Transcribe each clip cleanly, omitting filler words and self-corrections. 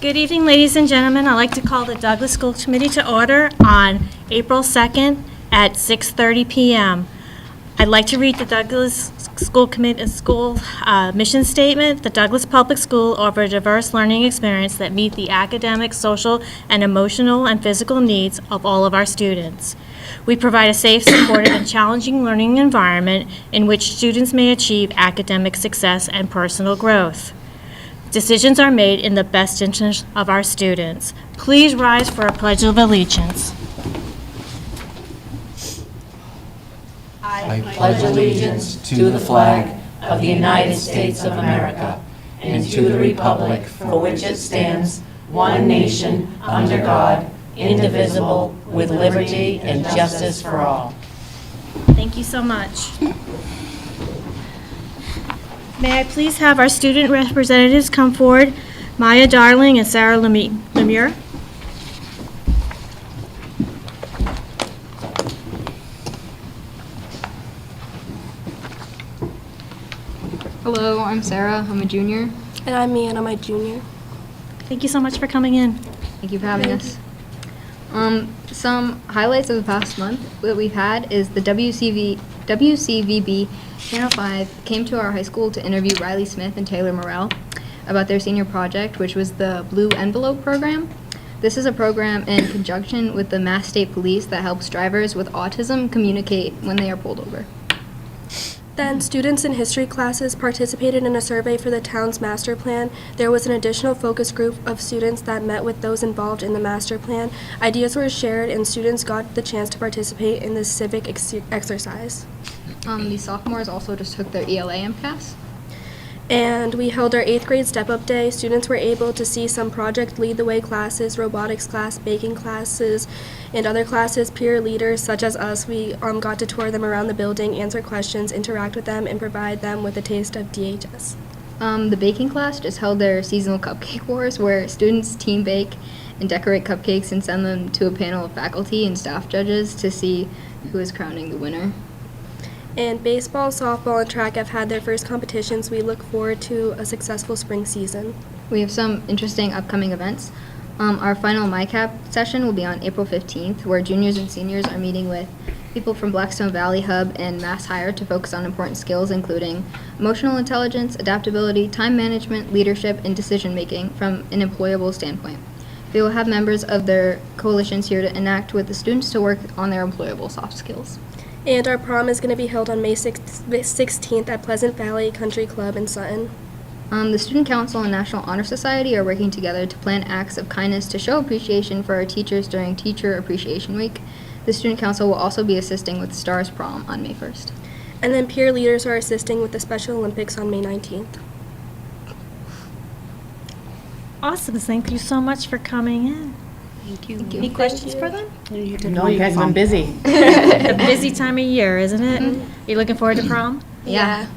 Good evening, ladies and gentlemen. I'd like to call the Douglas School Committee to order on April 2nd at 6:30 p.m. I'd like to read the Douglas School Committee mission statement. The Douglas Public School offers a diverse learning experience that meet the academic, social, and emotional and physical needs of all of our students. We provide a safe, supportive, and challenging learning environment in which students may achieve academic success and personal growth. Decisions are made in the best interest of our students. Please rise for a pledge of allegiance. I pledge allegiance to the flag of the United States of America and to the republic for which it stands, one nation, under God, indivisible, with liberty and justice for all. Thank you so much. May I please have our student representatives come forward, Maya Darling and Sarah Lemire. Hello, I'm Sarah. I'm a junior. And I'm me, and I'm a junior. Thank you so much for coming in. Thank you for having us. Some highlights of the past month that we've had is the WCVB Channel 5 came to our high school to interview Riley Smith and Taylor Morrell about their senior project, which was the Blue Envelope Program. This is a program in conjunction with the Mass State Police that helps drivers with autism communicate when they are pulled over. Then students in history classes participated in a survey for the town's master plan. There was an additional focus group of students that met with those involved in the master plan. Ideas were shared and students got the chance to participate in this civic exercise. The sophomores also just took their ELA MCAS. And we held our 8th grade step-up day. Students were able to see some project lead the way classes, robotics class, baking classes, and other classes. Peer leaders such as us, we got to tour them around the building, answer questions, interact with them, and provide them with a taste of DHS. The baking class just held their seasonal cupcake wars where students team bake and decorate cupcakes and send them to a panel of faculty and staff judges to see who is crowning the winner. And baseball, softball, and track have had their first competitions. We look forward to a successful spring season. We have some interesting upcoming events. Our final MyCap session will be on April 15th, where juniors and seniors are meeting with people from Blackstone Valley Hub and Mass Hire to focus on important skills, including emotional intelligence, adaptability, time management, leadership, and decision-making from an employable standpoint. They will have members of their coalitions here to enact with the students to work on their employable soft skills. And our prom is going to be held on May 16th at Pleasant Valley Country Club in Sutton. The Student Council and National Honor Society are working together to plan acts of kindness to show appreciation for our teachers during Teacher Appreciation Week. The Student Council will also be assisting with STARS Prom on May 1st. And then peer leaders are assisting with the Special Olympics on May 19th. Awesome. Thank you so much for coming in. Thank you. Any questions for them? No, you guys have been busy. A busy time of year, isn't it? You looking forward to prom? Yeah.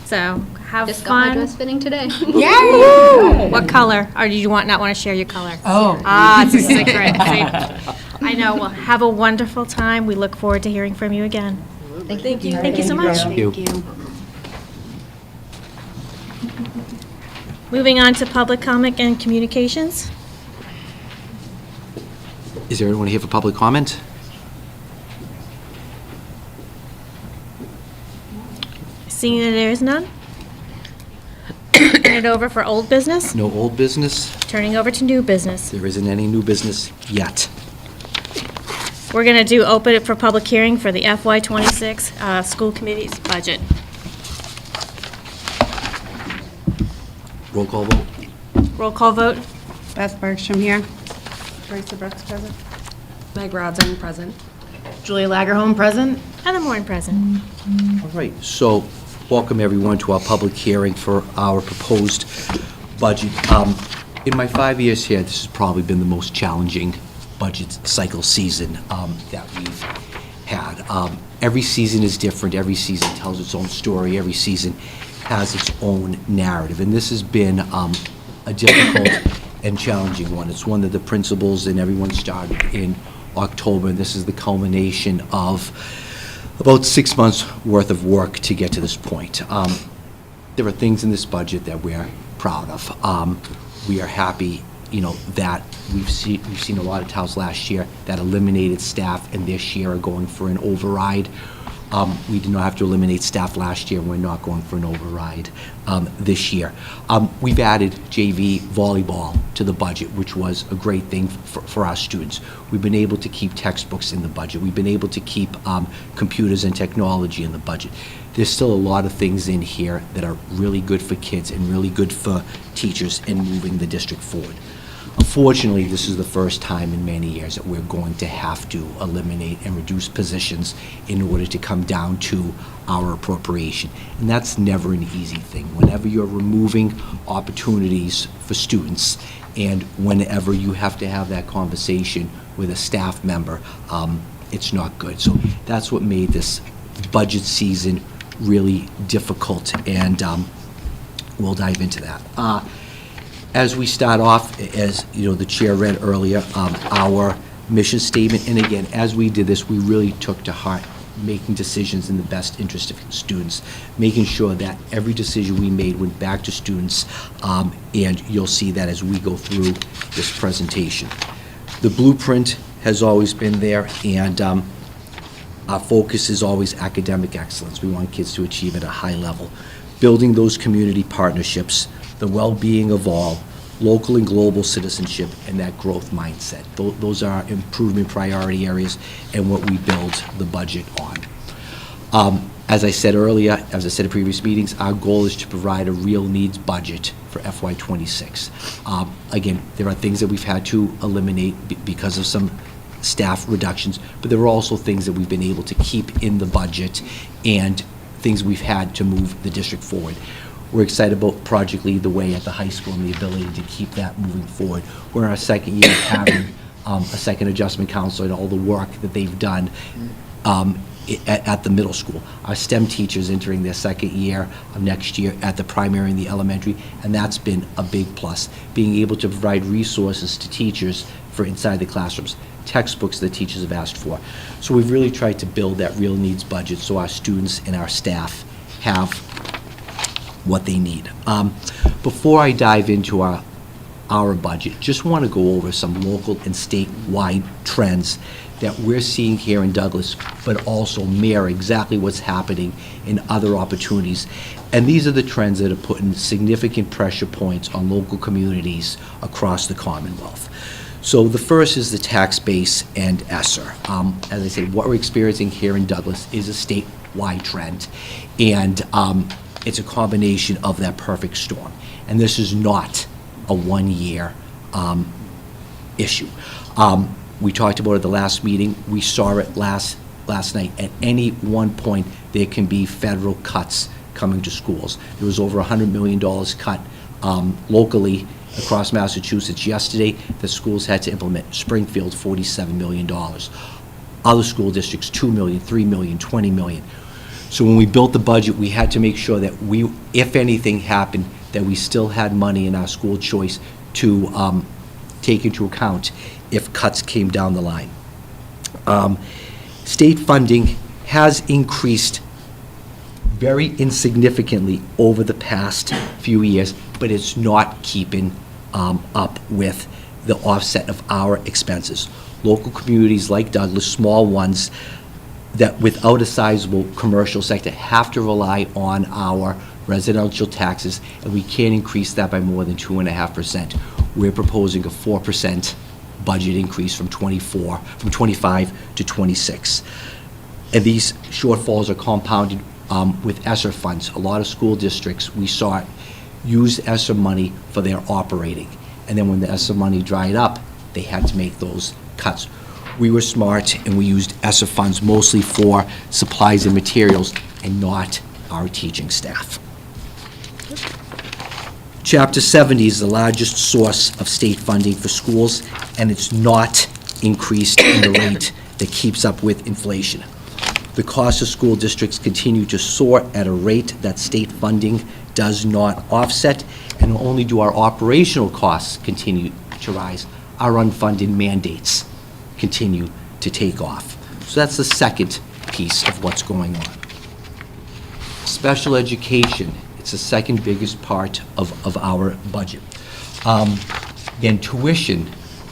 So have Just got my fun. dress fitting today. What color? Or do you not want to share your color? Oh. It's a secret. See? I know. Well, have a wonderful time. We look forward to hearing from you again. Thank you. Thank you so much. Thank you. Moving on to public comment and communications. Is there anyone here for public comment? Seeing that there is none. Turn it over for old business. No old business? Turning over to new business. There isn't any new business yet. We're going to open it for public hearing for the FY26 school committee's budget. Roll call vote? Roll call vote. Beth Bergstrom here. Teresa Brooks present. Meg Rodzen present. Julia Lagerholm present. Heather Moore present. All right, so welcome everyone to our public hearing for our proposed budget. In my 5 years here, this has probably been the most challenging budget cycle season that we've had. Every season is different. Every season tells its own story. Every season has its own narrative. And this has been a difficult and challenging one. It's one that the principals and everyone started in October, and this is the culmination of about 6 months worth of work to get to this point. There are things in this budget that we're proud of. We are happy that we've seen a lot of towns last year that eliminated staff and this year are going for an override. We did not have to eliminate staff last year, and we're not going for an override this year. We've added JV volleyball to the budget, which was a great thing for our students. We've been able to keep textbooks in the budget. We've been able to keep computers and technology in the budget. There's still a lot of things in here that are really good for kids and really good for teachers in moving the district forward. Unfortunately, this is the first time in many years that we're going to have to eliminate and reduce positions in order to come down to our appropriation. And that's never an easy thing. Whenever you're removing opportunities for students and whenever you have to have that conversation with a staff member, it's not good. So that's what made this budget season really difficult, and we'll dive into that. As we start off, as the chair read earlier, our mission statement, and again, as we did this, we really took to heart making decisions in the best interest of students, making sure that every decision we made went back to students, and you'll see that as we go through this presentation. The blueprint has always been there, and our focus is always academic excellence. We want kids to achieve at a high level. Building those community partnerships, the well-being of all, local and global citizenship, and that growth mindset. Those are improvement priority areas and what we build the budget on. As I said earlier, as I said in previous meetings, our goal is to provide a real needs budget for FY26. Again, there are things that we've had to eliminate because of some staff reductions, but there are also things that we've been able to keep in the budget and things we've had to move the district forward. We're excited about Project Lead the Way at the high school and the ability to keep that moving forward. We're in our second year of having a second adjustment counselor and all the work that they've done at the middle school. Our STEM teachers entering their second year of next year at the primary and the elementary, and that's been a big plus. Being able to provide resources to teachers for inside the classrooms, textbooks that teachers have asked for. So we've really tried to build that real needs budget so our students and our staff have what they need. Before I dive into our budget, just want to go over some local and statewide trends that we're seeing here in Douglas, but also mirror exactly what's happening in other opportunities. And these are the trends that are putting significant pressure points on local communities across the Commonwealth. So the first is the tax base and ESSER. As I said, what we're experiencing here in Douglas is a statewide trend, and it's a combination of that perfect storm. And this is not a one-year issue. We talked about it at the last meeting. We saw it last night. At any one point, there can be federal cuts coming to schools. There was over $100 million cut locally across Massachusetts yesterday that schools had to implement. Springfield, $47 million. Other school districts, $2 million, $3 million, $20 million. So when we built the budget, we had to make sure that if anything happened, that we still had money in our school choice to take into account if cuts came down the line. State funding has increased very insignificantly over the past few years, but it's not keeping up with the offset of our expenses. Local communities like Douglas, small ones, that without a sizable commercial sector have to rely on our residential taxes, and we can't increase that by more than 2.5%. We're proposing a 4% budget increase from 25 to 26. And these shortfalls are compounded with ESSER funds. A lot of school districts, we saw, use ESSER money for their operating. And then when the ESSER money dried up, they had to make those cuts. We were smart and we used ESSER funds mostly for supplies and materials and not our teaching staff. Chapter 70 is the largest source of state funding for schools, and it's not increased in the rate that keeps up with inflation. The costs of school districts continue to soar at a rate that state funding does not offset, and not only do our operational costs continue to rise, our unfunded mandates continue to take off. So that's the second piece of what's going on. Special education, it's the second biggest part of our budget. Again, tuition,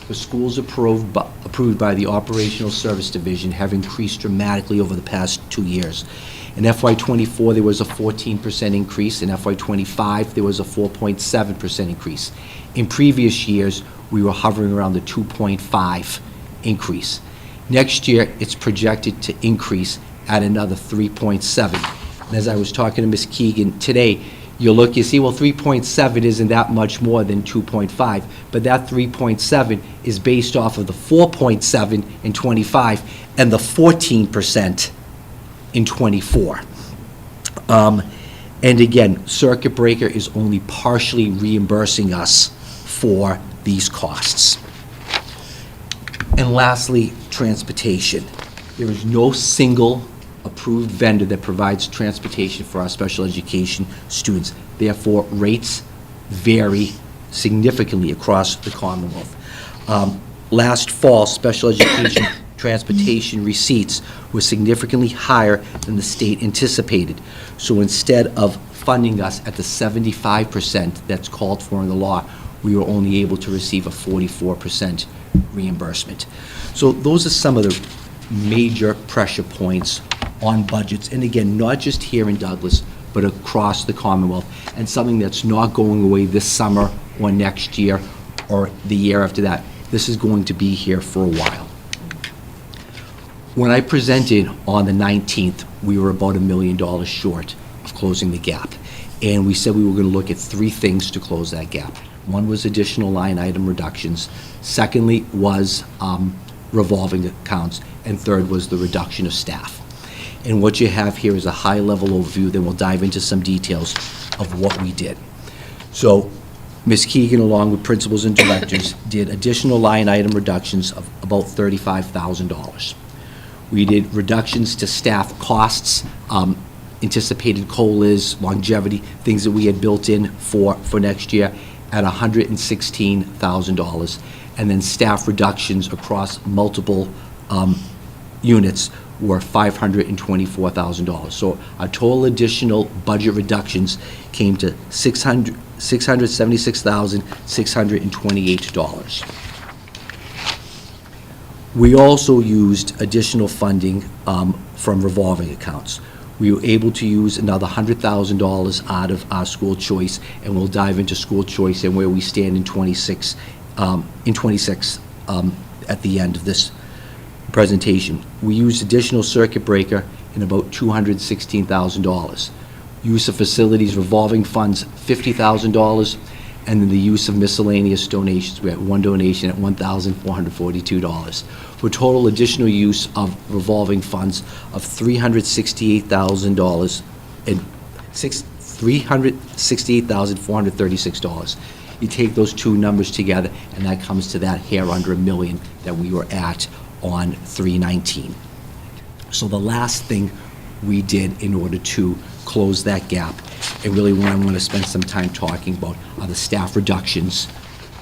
the schools approved by the Operational Service Division have increased dramatically over the past 2 years. In FY '24, there was a 14% increase. In FY '25, there was a 4.7% increase. In previous years, we were hovering around the 2.5 increase. Next year, it's projected to increase at another 3.7. And as I was talking to Ms. Keegan today, you see, well, 3.7 isn't that much more than 2.5, but that 3.7 is based off of the 4.7 in '25 and the 14% in '24. And again, circuit breaker is only partially reimbursing us for these costs. And lastly, transportation. There is no single approved vendor that provides transportation for our special education students. Therefore, rates vary significantly across the Commonwealth. Last fall, special education transportation receipts were significantly higher than the state anticipated. So instead of funding us at the 75% that's called for in the law, we were only able to receive a 44% reimbursement. So those are some of the major pressure points on budgets, and again, not just here in Douglas, but across the Commonwealth, and something that's not going away this summer or next year or the year after that. This is going to be here for a while. When I presented on the 19th, we were about $1 million short of closing the gap, and we said we were going to look at 3 things to close that gap. One was additional line item reductions. Secondly was revolving accounts, and third was the reduction of staff. And what you have here is a high-level overview, then we'll dive into some details of what we did. So Ms. Keegan, along with principals and directors, did additional line item reductions of about $35,000. We did reductions to staff costs, anticipated COLAs, longevity, things that we had built in for next year at $116,000. And then staff reductions across multiple units were $524,000. So our total additional budget reductions came to $676,628. We also used additional funding from revolving accounts. We were able to use another $100,000 out of our school choice, and we'll dive into school choice and where we stand in 26 at the end of this presentation. We used additional circuit breaker in about $216,000. Use of facilities revolving funds, $50,000, and then the use of miscellaneous donations. We had one donation at $1,442. For total additional use of revolving funds of $368,000 and $368,436. You take those two numbers together, and that comes to that hair under $1 million that we were at on 3/19. So the last thing we did in order to close that gap, and really what I want to spend some time talking about, are the staff reductions,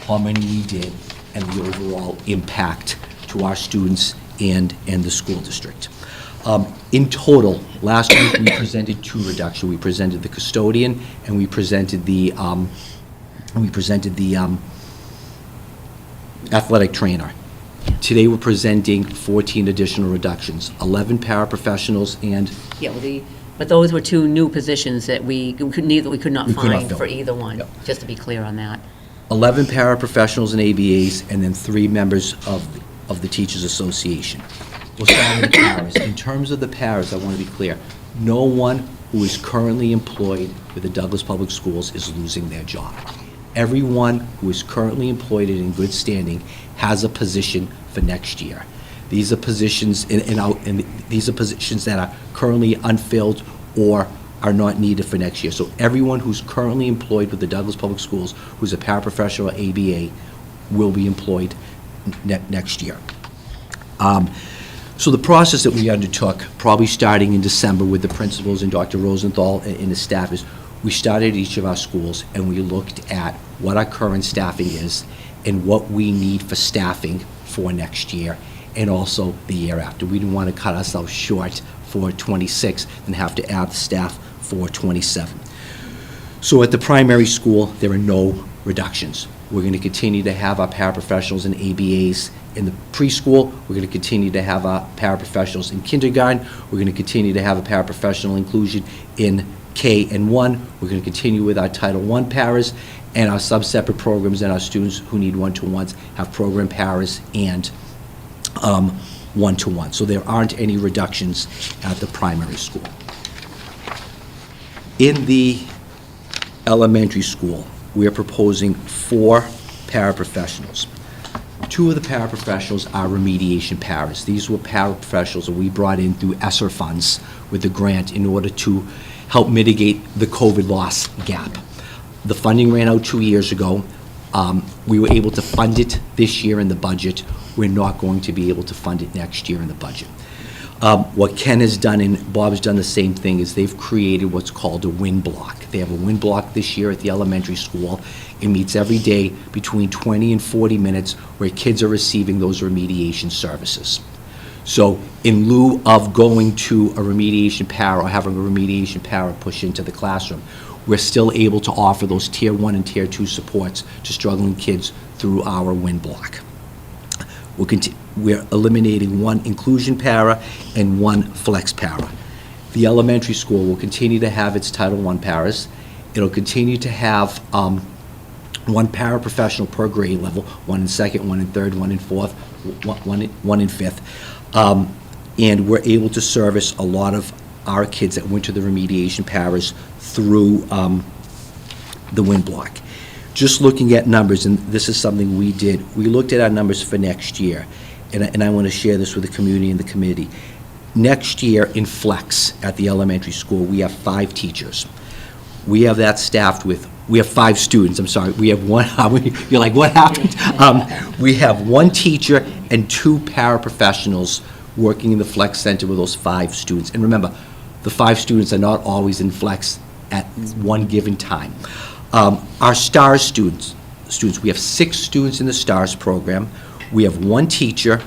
how many we did, and the overall impact to our students and the school district. In total, last week we presented 2 reductions. We presented the custodian, and we presented the athletic trainer. Today we're presenting 14 additional reductions, 11 paraprofessionals and Yeah, but those were 2 new positions that we could not find fill. for either one, Yep. just to be clear on that. 11 paraprofessionals and ABAs, and then 3 members of the Teachers Association. We'll start with the paras. In terms of the paras, I want to be clear, no one who is currently employed with the Douglas Public Schools is losing their job. Everyone who is currently employed and in good standing has a position for next year. These are positions these are positions that are currently unfilled or are not needed for next year. So everyone who's currently employed with the Douglas Public Schools, who's a paraprofessional or ABA, will be employed next year. So the process that we undertook, probably starting in December with the principals and Dr. Rosenthal and his staff, is we started at each of our schools and we looked at what our current staffing is and what we need for staffing for next year and also the year after. We didn't want to cut ourselves short for 26 and have to add the staff for 27. So at the primary school, there are no reductions. We're going to continue to have our paraprofessionals and ABAs in the preschool. We're going to continue to have our paraprofessionals in kindergarten. We're going to continue to have a paraprofessional inclusion in K and 1. We're going to continue with our Title I paras and our sub-separate programs, and our students who need one-to-ones have program paras and one-to-one. So there aren't any reductions at the primary school. In the elementary school, we are proposing 4 paraprofessionals. 2 of the paraprofessionals are remediation paras. These were paraprofessionals that we brought in through ESSER funds with the grant in order to help mitigate the COVID loss gap. The funding ran out 2 years ago. We were able to fund it this year in the budget. We're not going to be able to fund it next year in the budget. What Ken has done, and Bob's done the same thing, is they've created what's called a WIN block. They have a WIN block this year at the elementary school. It meets every day between 20 and 40 minutes where kids are receiving those remediation services. So in lieu of going to a remediation para or having a remediation para push into the classroom, we're still able to offer those Tier 1 and Tier 2 supports to struggling kids through our WIN block. We're eliminating 1 inclusion para and 1 flex para. The elementary school will continue to have its Title I paras. It'll continue to have 1 paraprofessional per grade level, 1 in second, 1 in third, 1 in fourth, 1 in fifth. And we're able to service a lot of our kids that went to the remediation paras through the WIN block. Just looking at numbers, and this is something we did, we looked at our numbers for next year, and I want to share this with the community and the committee. Next year in Flex at the elementary school, we have 5 teachers. We have that staffed with, we have 5 students, I'm sorry, we have 1, you're like, what happened? We have 1 teacher and 2 paraprofessionals working in the Flex Center with those 5 students. And remember, the 5 students are not always in Flex at one given time. Our STARS students, we have 6 students in the STARS program. We have 1 teacher,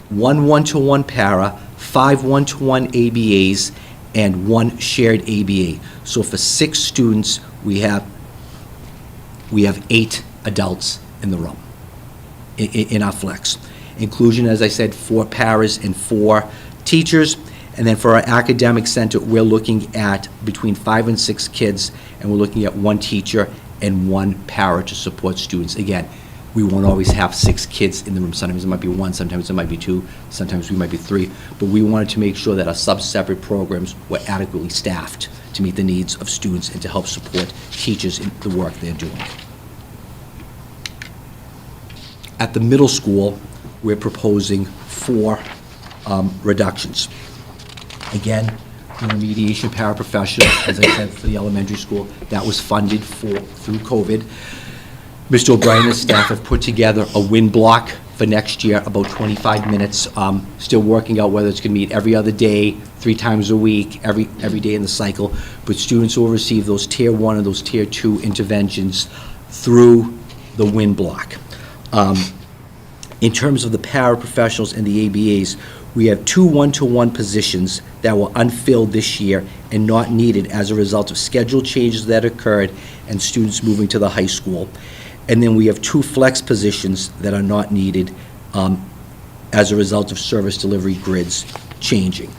1 one-to-one para, 5 one-to-one ABAs, and 1 shared ABA. So for 6 students, we have 8 adults in the room, in our Flex. Inclusion, as I said, 4 paras and 4 teachers. And then for our academic center, we're looking at between 5 and 6 kids, and we're looking at 1 teacher and 1 para to support students. Again, we won't always have 6 kids in the room. Sometimes it might be 1, sometimes it might be 2, sometimes we might be 3. But we wanted to make sure that our sub-separate programs were adequately staffed to meet the needs of students and to help support teachers in the work they're doing. At the middle school, we're proposing 4 reductions. Again, the remediation paraprofessional, as I said, for the elementary school, that was funded through COVID. Mr. O'Brien and his staff have put together a WIN block for next year, about 25 minutes. Still working out whether it's going to meet every other day, 3 times a week, every day in the cycle. But students will receive those Tier 1 and those Tier 2 interventions through the WIN block. In terms of the paraprofessionals and the ABAs, we have 2 one-to-one positions that were unfilled this year and not needed as a result of schedule changes that occurred and students moving to the high school. And then we have 2 flex positions that are not needed as a result of service delivery grids changing.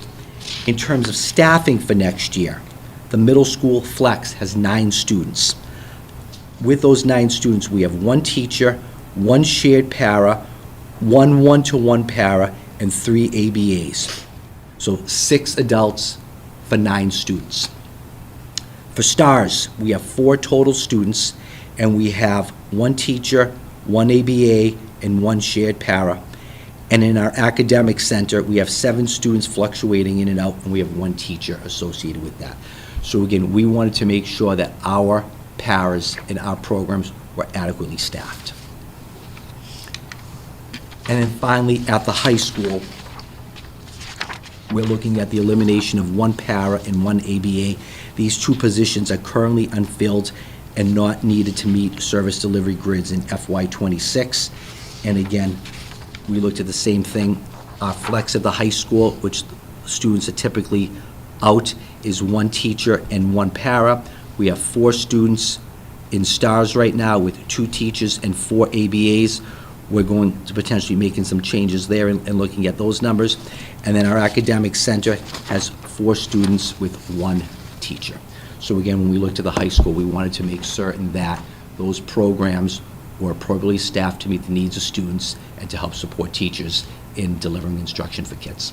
In terms of staffing for next year, the middle school flex has 9 students. With those 9 students, we have 1 teacher, 1 shared para, 1 one-to-one para, and 3 ABAs. So 6 adults for 9 students. For STARS, we have 4 total students, and we have 1 teacher, 1 ABA, and 1 shared para. And in our academic center, we have 7 students fluctuating in and out, and we have 1 teacher associated with that. So again, we wanted to make sure that our paras and our programs were adequately staffed. And then finally, at the high school, we're looking at the elimination of 1 para and 1 ABA. These 2 positions are currently unfilled and not needed to meet service delivery grids in FY26. And again, we looked at the same thing. Our flex at the high school, which students are typically out, is 1 teacher and 1 para. We have 4 students in STARS right now with 2 teachers and 4 ABAs. We're going to potentially making some changes there and looking at those numbers. And then our academic center has 4 students with 1 teacher. So again, when we looked at the high school, we wanted to make certain that those programs were appropriately staffed to meet the needs of students and to help support teachers in delivering instruction for kids.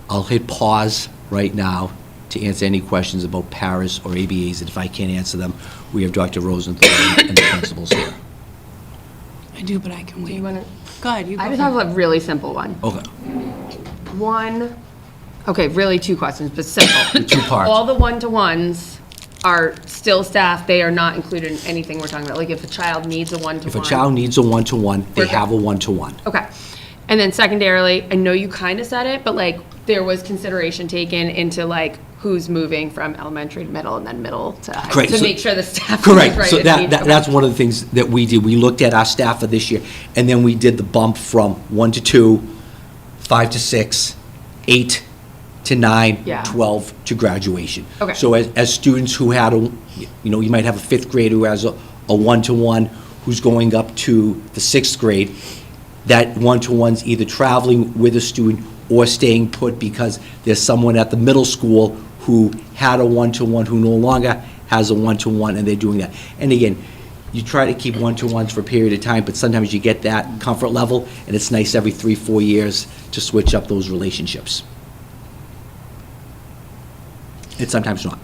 I'll hit pause right now to answer any questions about paras or ABAs, and if I can't answer them, we have Dr. Rosenthal and the principals here. I do, but I can wait. You wanna- Go ahead, you go I just first. have a really simple one. Okay, Really 2 questions, but simple. 2 parts. All the one-to-ones are still staffed, they are not included in anything we're talking about. Like if a child needs a one-to-one. If a child needs a one-to-one, they We're good. have a one-to-one. Okay. And then secondarily, I know you kind of said it, but like there was consideration taken into like who's moving from elementary to middle and then middle to high. Correct. To So- make sure the staff. is Correct, right so at that, each- that- that's one of the things that we did. We looked at our staff for this year, and then we did the bump from 1 to 2, 5 to 6, 8 to 9, Yeah. 12 to graduation. Okay. So as students who had a, you might have a 5th grader who has a one-to-one who's going up to the 6th grade, that one-to-one's either traveling with a student or staying put because there's someone at the middle school who had a one-to-one who no longer has a one-to-one, and they're doing that. And again, you try to keep one-to-ones for a period of time, but sometimes you get that comfort level, and it's nice every 3-4 years to switch up those relationships. And sometimes not.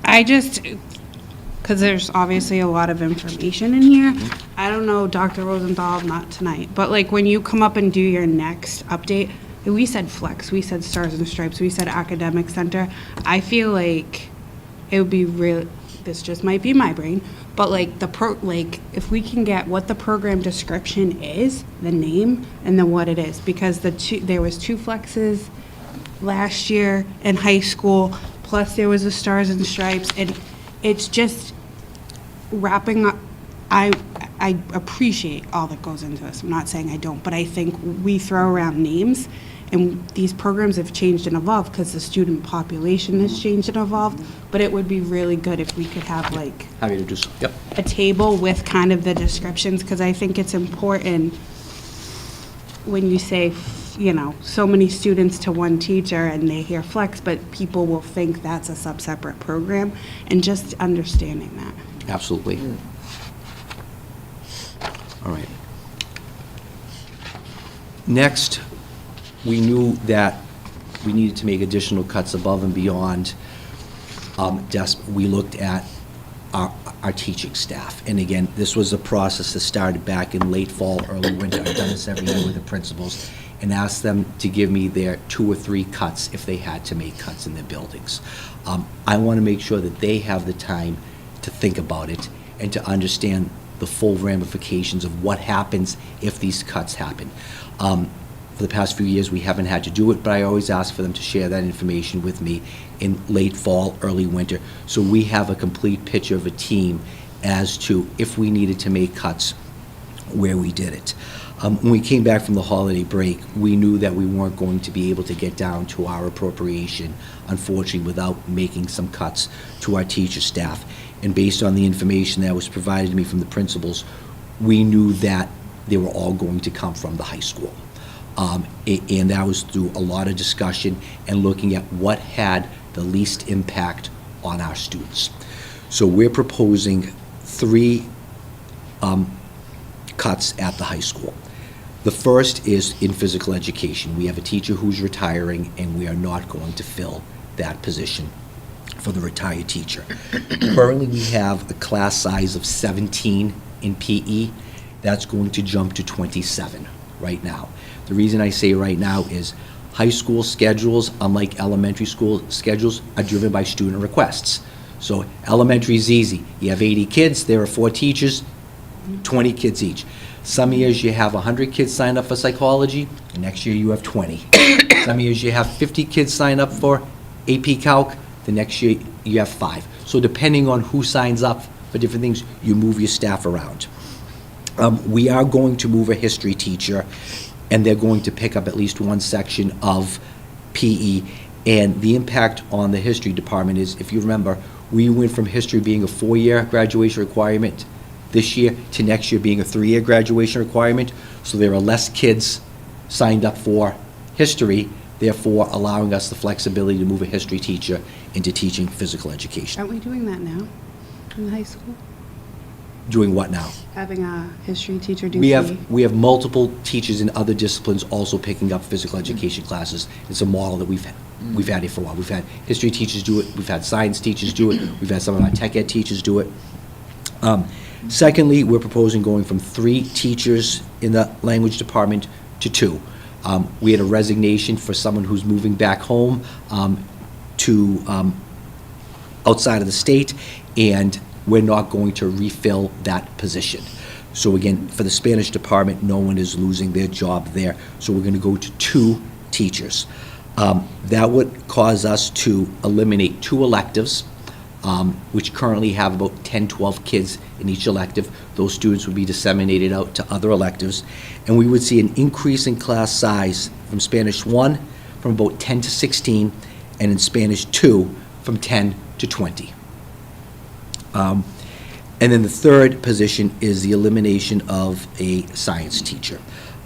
I just, because there's obviously a lot of information in here. I don't know, Dr. Rosenthal, not tonight, but like when you come up and do your next update, we said flex, we said stars and stripes, we said academic center. I feel like it would be real, this just might be my brain, but like if we can get what the program description is, the name, and then what it is, because there was 2 flexes last year in high school, plus there was the stars and stripes, and it's just wrapping up. I appreciate all that goes into this. I'm not saying I don't, but I think we throw around names, and these programs have changed and evolved because the student population has changed and evolved, but it would be really good if we could have like Happy to do so. Yep. a table with kind of the descriptions, because I think it's important when you say, so many students to one teacher and they hear flex, but people will think that's a sub-separate program, and just understanding that. Absolutely. All right. Next, we knew that we needed to make additional cuts above and beyond desk. We looked at our teaching staff. And again, this was a process that started back in late fall, early winter. I've done this every year with the principals and asked them to give me their 2 or 3 cuts if they had to make cuts in their buildings. I want to make sure that they have the time to think about it and to understand the full ramifications of what happens if these cuts happen. For the past few years, we haven't had to do it, but I always ask for them to share that information with me in late fall, early winter, so we have a complete picture of a team as to if we needed to make cuts, where we did it. When we came back from the holiday break, we knew that we weren't going to be able to get down to our appropriation, unfortunately, without making some cuts to our teacher staff. And based on the information that was provided to me from the principals, we knew that they were all going to come from the high school. And that was through a lot of discussion and looking at what had the least impact on our students. So we're proposing 3 cuts at the high school. The first is in physical education. We have a teacher who's retiring, and we are not going to fill that position for the retired teacher. Currently, we have a class size of 17 in PE. That's going to jump to 27 right now. The reason I say right now is high school schedules, unlike elementary school schedules, are driven by student requests. So elementary is easy. You have 80 kids, there are 4 teachers, 20 kids each. Some years you have 100 kids sign up for psychology, the next year you have 20. Some years you have 50 kids sign up for AP Calc, the next year you have 5. So depending on who signs up for different things, you move your staff around. We are going to move a history teacher, and they're going to pick up at least one section of PE, And the impact on the history department is, if you remember, we went from history being a 4-year graduation requirement this year to next year being a 3-year graduation requirement. So there are less kids signed up for history, therefore allowing us the flexibility to move a history teacher into teaching physical education. Aren't we doing that now in high school? Doing what now? Having a history teacher do We PE? have multiple teachers in other disciplines also picking up physical education classes. It's a model that we've had it for a while. We've had history teachers do it, we've had science teachers do it, we've had some of our tech ed teachers do it. Secondly, we're proposing going from 3 teachers in the language department to 2. We had a resignation for someone who's moving back home to outside of the state, and we're not going to refill that position. So again, for the Spanish department, no one is losing their job there, so we're going to go to 2 teachers. That would cause us to eliminate 2 electives, which currently have about 10, 12 kids in each elective. Those students would be disseminated out to other electives, and we would see an increase in class size from Spanish 1 from about 10 to 16, and in Spanish 2 from 10 to 20. And then the third position is the elimination of a science teacher.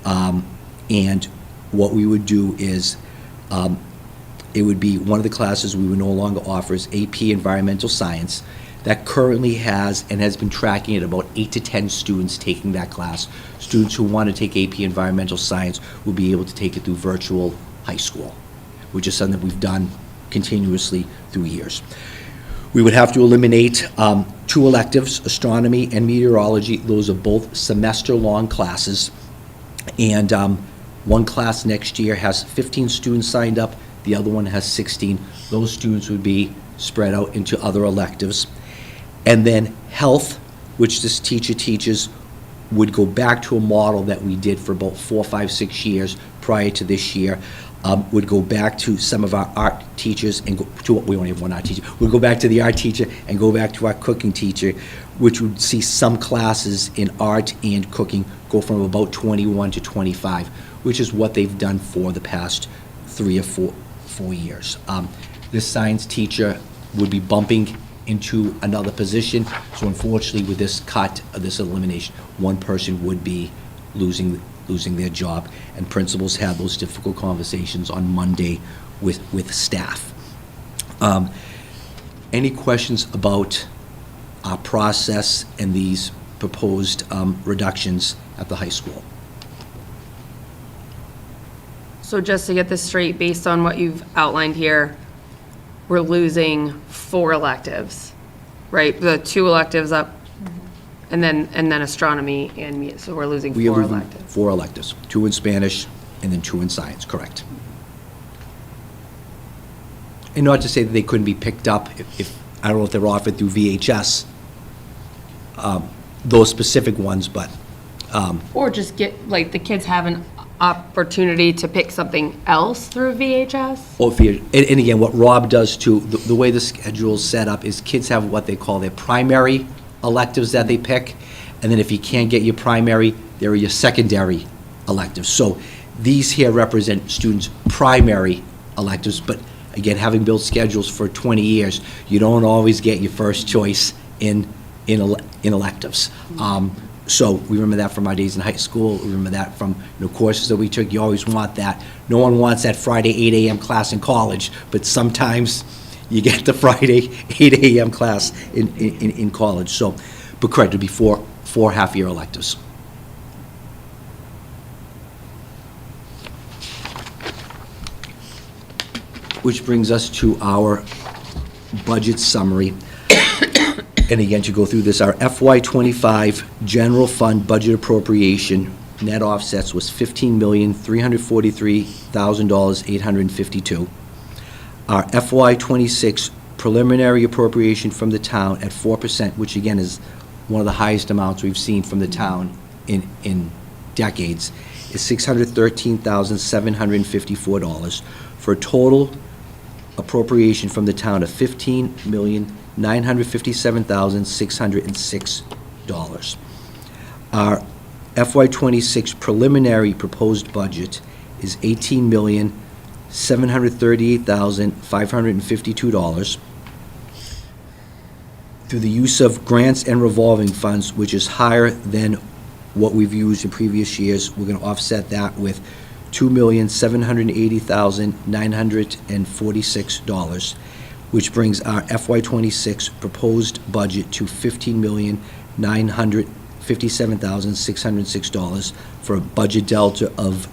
And what we would do is, it would be one of the classes we would no longer offer is AP Environmental Science. That currently has, and has been tracking at about 8 to 10 students taking that class. Students who want to take AP Environmental Science will be able to take it through virtual high school, which is something that we've done continuously through years. We would have to eliminate 2 electives, astronomy and meteorology. Those are both semester-long classes. And one class next year has 15 students signed up, the other one has 16. Those students would be spread out into other electives. And then health, which this teacher teaches, would go back to a model that we did for about 4, 5, 6 years prior to this year. Would go back to some of our art teachers and go to, we only have one art teacher, would go back to the art teacher and go back to our cooking teacher, which would see some classes in art and cooking go from about 21 to 25, which is what they've done for the past 3 or 4 years. This science teacher would be bumping into another position, so unfortunately with this cut, this elimination, one person would be losing their job, and principals had those difficult conversations on Monday with staff. Any questions about our process and these proposed reductions at the high school? So just to get this straight, based on what you've outlined here, we're losing 4 electives, right? The 2 electives up, and then astronomy and, so we're losing 4 We are losing electives. 4 electives, 2 in Spanish and then 2 in science, correct. And not to say that they couldn't be picked up if I don't know if they're offered through VHS, those specific ones, but Or just get, like, the kids have an opportunity to pick something else through VHS? or if you, and again, what Rob does too, the way the schedule's set up is kids have what they call their primary electives that they pick, and then if you can't get your primary, there are your secondary electives. So these here represent students' primary electives, but again, having built schedules for 20 years, you don't always get your first choice in electives. So we remember that from our days in high school. We remember that from courses that we took. You always want that. No one wants that Friday 8 a.m. class in college, but sometimes you get the Friday 8 a.m. class in college. So, but correct, it'd be four half-year electives. Which brings us to our budget summary. And again, to go through this, our FY25 general fund budget appropriation net offsets was $15,343,852. Our FY26 preliminary appropriation from the town at 4%, which again is one of the highest amounts we've seen from the town in decades, is $613,754 for a total appropriation from the town of $15,957,606. Our FY26 preliminary proposed budget is $18,653,000. $738,552 through the use of grants and revolving funds, which is higher than what we've used in previous years. We're going to offset that with $2,780,946, which brings our FY26 proposed budget to $15,957,606 for a budget delta of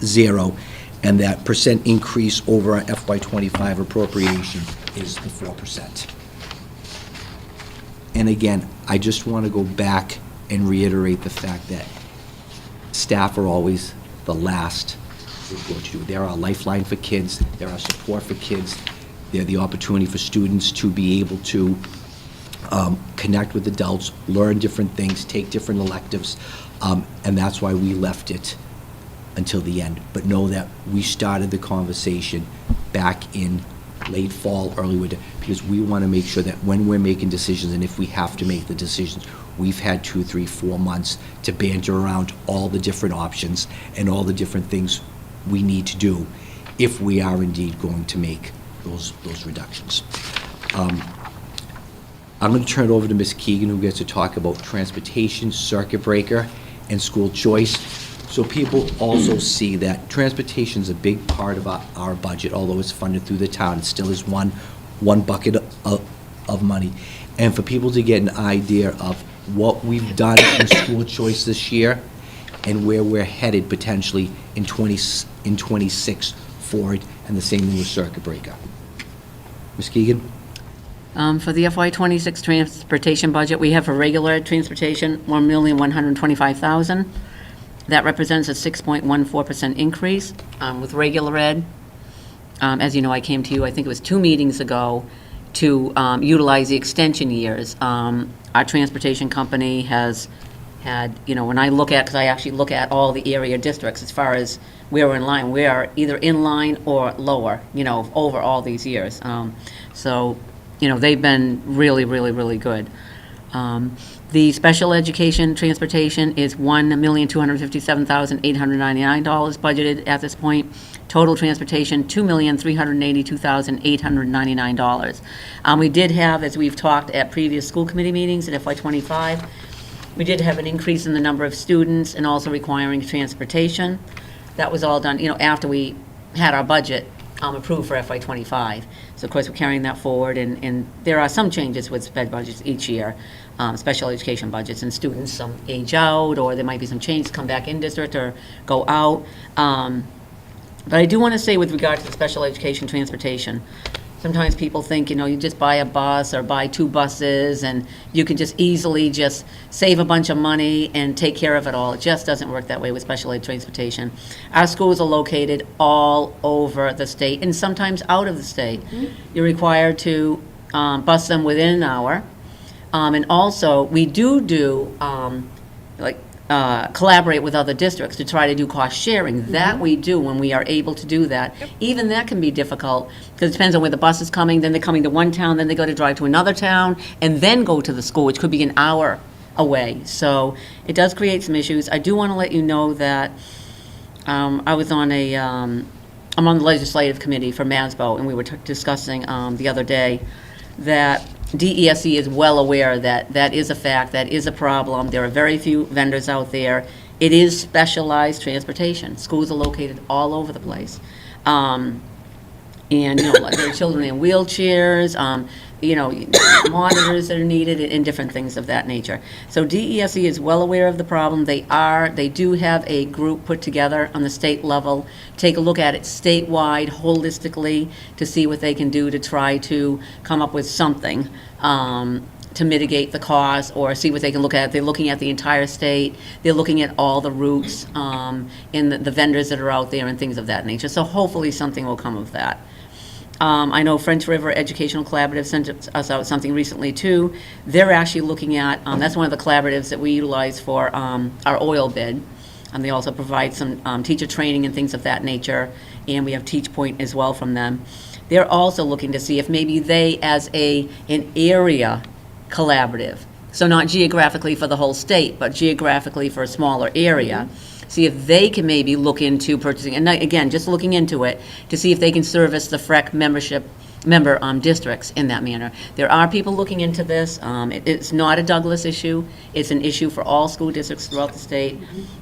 0, and that percent increase over our FY25 appropriation is the 4%. And again, I just want to go back and reiterate the fact that staff are always the last what to do. They're our lifeline for kids, they're our support for kids, they're the opportunity for students to be able to connect with adults, learn different things, take different electives, and that's why we left it until the end. But know that we started the conversation back in late fall, early winter, because we want to make sure that when we're making decisions, and if we have to make the decisions, we've had 2, 3, 4 months to banter around all the different options and all the different things we need to do if we are indeed going to make those reductions. I'm going to turn it over to Ms. Keegan, who gets to talk about transportation, circuit breaker, and school choice. So people also see that transportation is a big part of our budget, although it's funded through the town. It still is one bucket of money. And for people to get an idea of what we've done in school choice this year and where we're headed potentially in 26 forward, and the same thing with circuit breaker. Ms. Keegan? For the FY26 transportation budget, we have for regular ed transportation, $1,125,000. That represents a 6.14% increase. With regular ed, as you know, I came to you, I think it was 2 meetings ago, to utilize the extension years. Our transportation company has had, when I look at, because I actually look at all the area districts as far as where we're in line, we are either in line or lower, over all these years. So, they've been really, really, really good. The special education transportation is $1,257,899 budgeted at this point. Total transportation, $2,382,899. We did have, as we've talked at previous school committee meetings at FY25, we did have an increase in the number of students and also requiring transportation. That was all done, after we had our budget approved for FY25. So of course, we're carrying that forward, and there are some changes with sped budgets each year, special education budgets, and students, some age out, or there might be some changes, come back in district or go out. But I do want to say with regard to the special education transportation, sometimes people think, you just buy a bus or buy 2 buses and you can just easily just save a bunch of money and take care of it all. It just doesn't work that way with special ed transportation. Our schools are located all over the state and sometimes out of the state. You're required to bus them within an hour. And also, we do collaborate with other districts to try to do cost sharing. That we do when we are able to do that. Even that can be difficult because it depends on where the bus is coming. Then they're coming to one town, then they go to drive to another town, and then go to the school, which could be an hour away. So it does create some issues. I do want to let you know that I was on I'm on the legislative committee for MASBO, and we were discussing the other day that DESE is well aware that that is a fact, that is a problem. There are very few vendors out there. It is specialized transportation. Schools are located all over the place. And, there are children in wheelchairs, monitors that are needed, and different things of that nature. So DESE is well aware of the problem. They do have a group put together on the state level, take a look at it statewide, holistically, to see what they can do to try to come up with something to mitigate the cost, or see what they can look at. They're looking at the entire state. They're looking at all the routes and the vendors that are out there and things of that nature. So hopefully something will come of that. I know French River Educational Collaborative sent us out something recently too. They're actually looking at, that's one of the collaboratives that we utilize for our oil bid. They also provide some teacher training and things of that nature, and we have Teach Point as well from them. They're also looking to see if maybe they, as an area collaborative, so not geographically for the whole state, but geographically for a smaller area, see if they can maybe look into purchasing, and again, just looking into it, to see if they can service the FREC member districts in that manner. There are people looking into this. It's not a Douglas issue. It's an issue for all school districts throughout the state.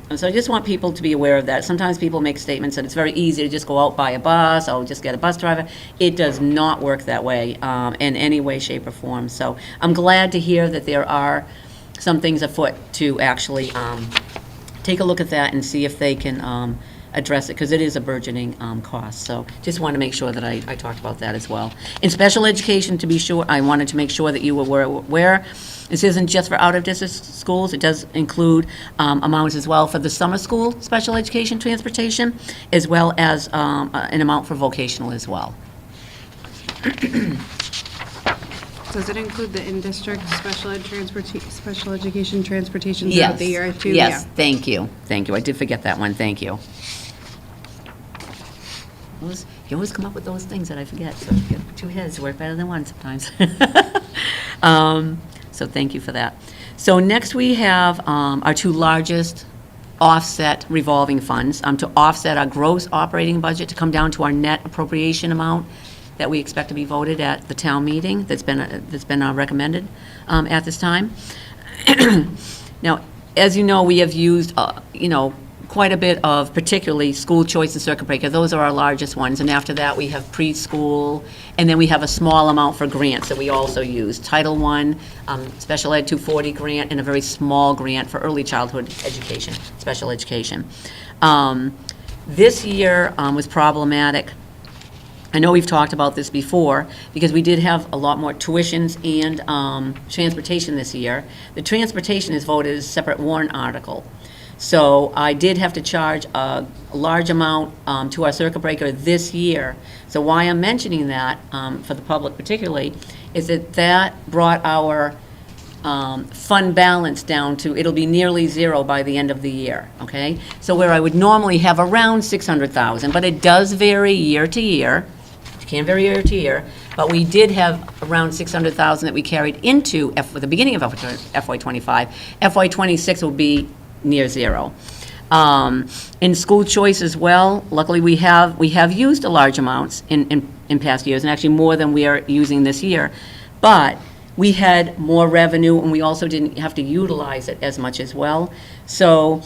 And so I just want people to be aware of that. Sometimes people make statements that it's very easy to just go out, buy a bus, or just get a bus driver. It does not work that way in any way, shape, or form. So I'm glad to hear that there are some things afoot to actually take a look at that and see if they can address it, because it is a burgeoning cost. So just want to make sure that I talked about that as well. In special education, to be sure, I wanted to make sure that you were aware, this isn't just for out-of-district schools. It does include amounts as well for the summer school special education transportation, as well as an amount for vocational as well. Does it include the in-district special education transportation throughout the year too? Yes, Yeah. thank you. Thank you. I did forget that one. Thank you. You always come up with those things that I forget, so two heads work better than one sometimes. So thank you for that. So next we have our two largest offset revolving funds to offset our gross operating budget to come down to our net appropriation amount that we expect to be voted at the town meeting that's been recommended at this time. Now, as you know, we have used, quite a bit of particularly school choice and circuit breaker. Those are our largest ones. And after that, we have preschool, and then we have a small amount for grants that we also use. Title I, Special Ed 240 grant, and a very small grant for early childhood education, special education. This year was problematic. I know we've talked about this before, because we did have a lot more tuitions and transportation this year. The transportation is voted as a separate warrant article. So I did have to charge a large amount to our circuit breaker this year. So why I'm mentioning that, for the public particularly, is that brought our fund balance down to, it'll be nearly zero by the end of the year, okay? So where I would normally have around 600,000, but it does vary year to year. It can vary year to year, but we did have around 600,000 that we carried into the beginning of FY25. FY26 will be near zero. In school choice as well, luckily we have used a large amounts in past years, and actually more than we are using this year. But we had more revenue, and we also didn't have to utilize it as much as well. So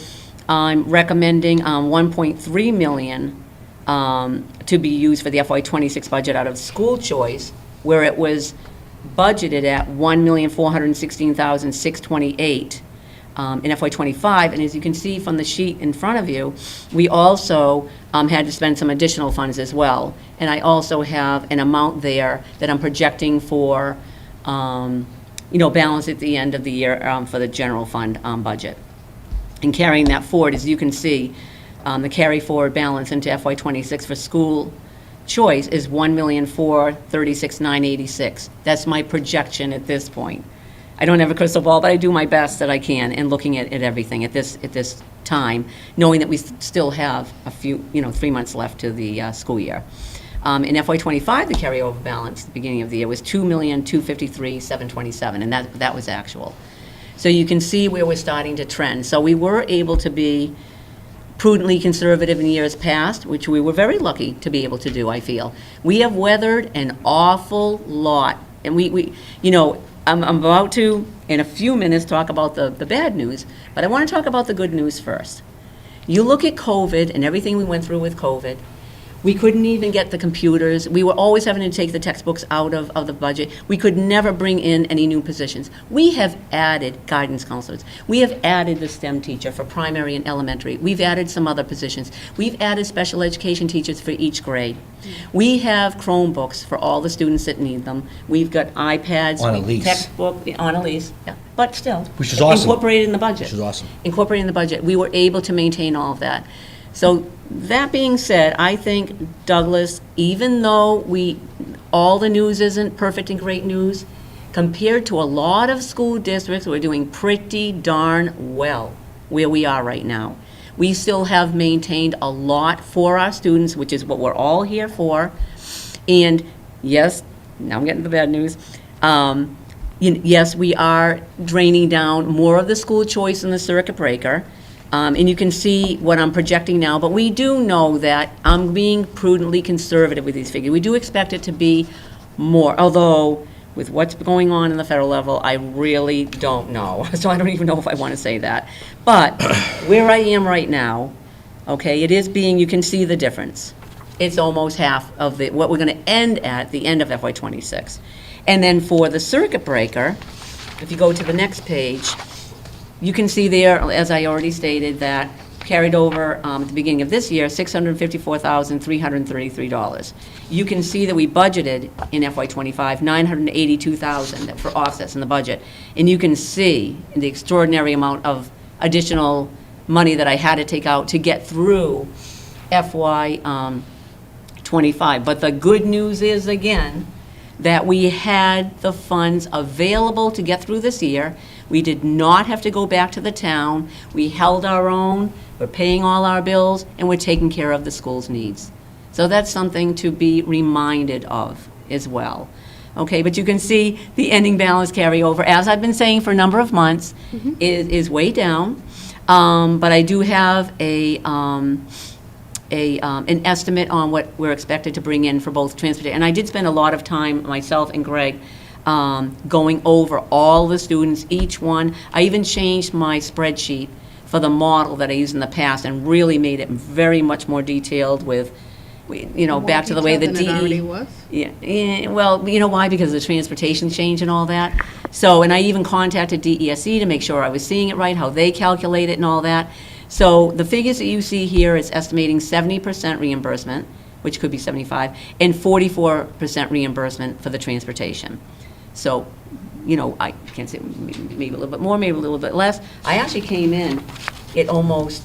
I'm recommending 1.3 million to be used for the FY26 budget out of school choice, where it was budgeted at $1,416,628 in FY25. And as you can see from the sheet in front of you, we also had to spend some additional funds as well. And I also have an amount there that I'm projecting for, balance at the end of the year for the general fund budget. And carrying that forward, as you can see, the carry forward balance into FY26 for school choice is $1,436,986. That's my projection at this point. I don't have a crystal ball, but I do my best that I can in looking at everything at this time, knowing that we still have a few, 3 months left to the school year. In FY25, the carryover balance at the beginning of the year was $2,253,727, and that was actual. So you can see where we're starting to trend. So we were able to be prudently conservative in years past, which we were very lucky to be able to do, I feel. We have weathered an awful lot, and I'm about to, in a few minutes, talk about the bad news, but I want to talk about the good news first. You look at COVID and everything we went through with COVID. We couldn't even get the computers. We were always having to take the textbooks out of the budget. We could never bring in any new positions. We have added guidance counselors. We have added the STEM teacher for primary and elementary. We've added some other positions. We've added special education teachers for each grade. We have Chromebooks for all the students that need them. We've got iPads. On a lease. Textbook, on a lease, yeah. But still. Which is awesome. Incorporated in the budget. Which is awesome. Incorporated in the budget. We were able to maintain all of that. So that being said, I think Douglas, even though all the news isn't perfect and great news, compared to a lot of school districts, we're doing pretty darn well where we are right now. We still have maintained a lot for our students, which is what we're all here for. And yes, now I'm getting to the bad news. Yes, we are draining down more of the school choice and the circuit breaker. And you can see what I'm projecting now, but we do know that I'm being prudently conservative with these figures. We do expect it to be more, although with what's going on in the federal level, I really don't know. So I don't even know if I want to say that. But where I am right now, okay, it is being, you can see the difference. It's almost half of what we're going to end at the end of FY '26. And then for the circuit breaker, if you go to the next page, you can see there, as I already stated, that carried over at the beginning of this year, $654,333. You can see that we budgeted in FY '25, $982,000 for offsets in the budget. And you can see the extraordinary amount of additional money that I had to take out to get through FY '25. But the good news is, again, that we had the funds available to get through this year. We did not have to go back to the town. We held our own, we're paying all our bills, and we're taking care of the school's needs. So that's something to be reminded of as well. Okay, but you can see the ending balance carryover, as I've been saying for a number of months, is way down. But I do have an estimate on what we're expected to bring in for both transportation. And I did spend a lot of time, myself and Greg, going over all the students, each one. I even changed my spreadsheet for the model that I used in the past and really made it very much more detailed with, back to the way the DE. More detailed than it already was? Yeah, well, you know why? Because of the transportation change and all that. So, and I even contacted DESE to make sure I was seeing it right, how they calculate it and all that. So the figures that you see here is estimating 70% reimbursement, which could be 75, and 44% reimbursement for the transportation. So, I can't say maybe a little bit more, maybe a little bit less. I actually came in at almost,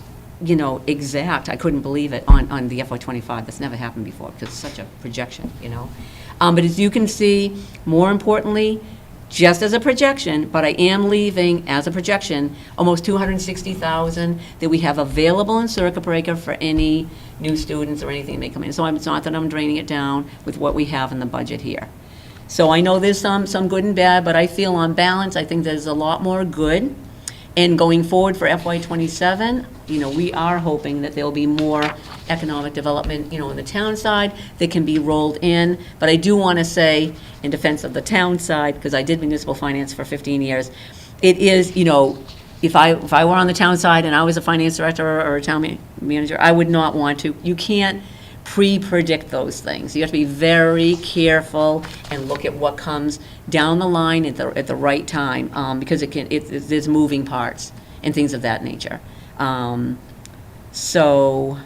exact, I couldn't believe it, on the FY '25. That's never happened before, because it's such a projection, But as you can see, more importantly, just as a projection, but I am leaving as a projection, almost $260,000 that we have available in circuit breaker for any new students or anything that may come in. So it's not that I'm draining it down with what we have in the budget here. So I know there's some good and bad, but I feel on balance, I think there's a lot more good. And going forward for FY '27, we are hoping that there'll be more economic development, in the town side that can be rolled in. But I do want to say, in defense of the town side, because I did municipal finance for 15 years, it is, if I were on the town side and I was a finance director or a town manager, I would not want to. You can't pre-predict those things. You have to be very careful and look at what comes down the line at the right time, because there's moving parts and things of that nature. So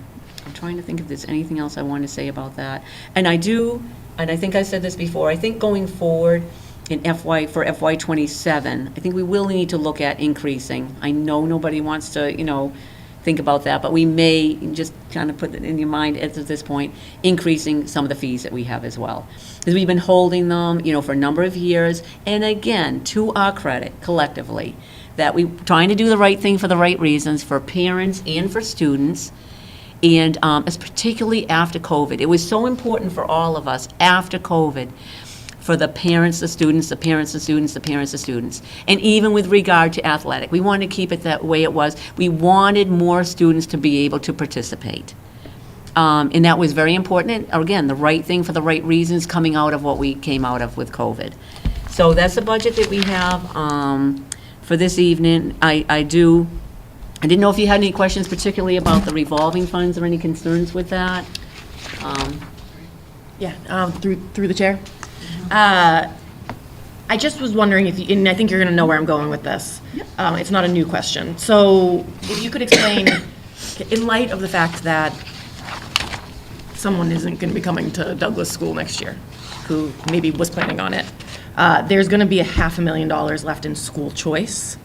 I'm trying to think if there's anything else I want to say about that. And I think I said this before, I think going forward for FY '27, I think we will need to look at increasing. I know nobody wants to, think about that, but we may just kind of put it in your mind at this point, increasing some of the fees that we have as well. Because we've been holding them, for a number of years, and again, to our credit, collectively, that we're trying to do the right thing for the right reasons, for parents and for students, and it's particularly after COVID. It was so important for all of us after COVID, for the parents, the students, the parents, the students, the parents, the students. And even with regard to athletic, we wanted to keep it that way it was. We wanted more students to be able to participate. And that was very important. And again, the right thing for the right reasons coming out of what we came out of with COVID. So that's the budget that we have for this evening. I didn't know if you had any questions particularly about the revolving funds or any concerns with that. Through the chair. I just was wondering if you, and I think you're going to know where I'm going with this. It's not a new question. So if you could explain, in light of the fact that someone isn't going to be coming to Douglas School next year, who maybe was planning on it, there's going to be $500,000 left in school choice.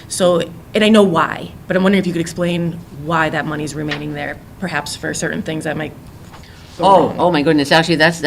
So, and I know why, but I'm wondering if you could explain why that money's remaining there, perhaps for certain things that might go wrong. Oh my goodness, actually, that's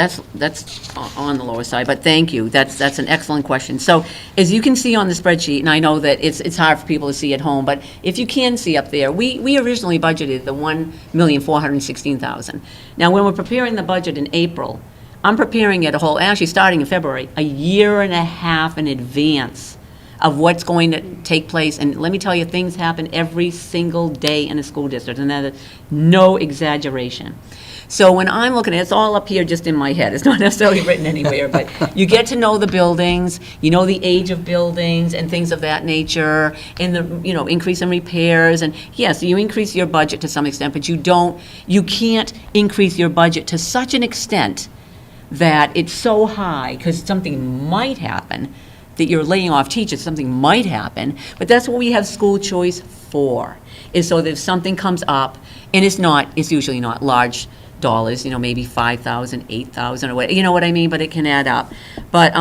on the lower side, but thank you. That's an excellent question. So as you can see on the spreadsheet, and I know that it's hard for people to see at home, but if you can see up there, we originally budgeted the $1,416,000. Now, when we're preparing the budget in April, I'm preparing it actually starting in February, a year and a half in advance of what's going to take place. And let me tell you, things happen every single day in a school district, and that is no exaggeration. So when I'm looking at it, it's all up here just in my head. It's not necessarily written anywhere, but you get to know the buildings, you know the age of buildings and things of that nature, and the, increase in repairs. And yes, you increase your budget to some extent, but you can't increase your budget to such an extent that it's so high, because something might happen, that you're laying off teachers, something might happen. But that's what we have school choice for, is so that if something comes up, and it's usually not large dollars, maybe 5,000, 8,000, or what, you know what I mean, but it can add up. But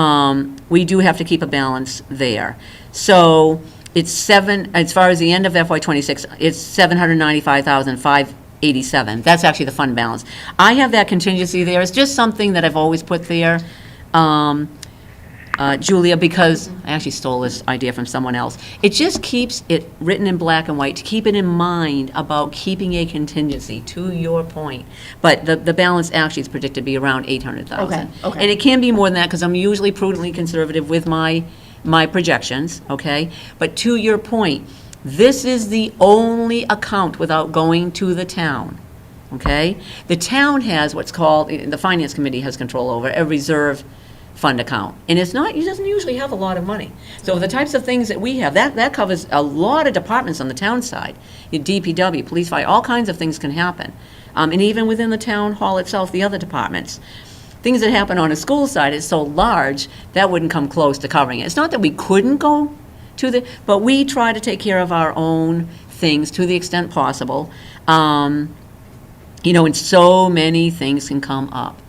we do have to keep a balance there. So it's as far as the end of FY '26, it's $795,587. That's actually the fund balance. I have that contingency there. It's just something that I've always put there, Julia, because I actually stole this idea from someone else. It just keeps it written in black and white, to keep it in mind about keeping a contingency, to your point. But the balance actually is predicted to be around 800,000. Okay. And it can be more than that, because I'm usually prudently conservative with my projections, okay? But to your point, this is the only account without going to the town, okay? The town has what's called, the Finance Committee has control over, a reserve fund account. And it doesn't usually have a lot of money. So the types of things that we have, that covers a lot of departments on the town side. Your DPW, police, fire, all kinds of things can happen. And even within the town hall itself, the other departments. Things that happen on a school side is so large, that wouldn't come close to covering it. It's not that we couldn't go but we try to take care of our own things to the extent possible. And so many things can come up.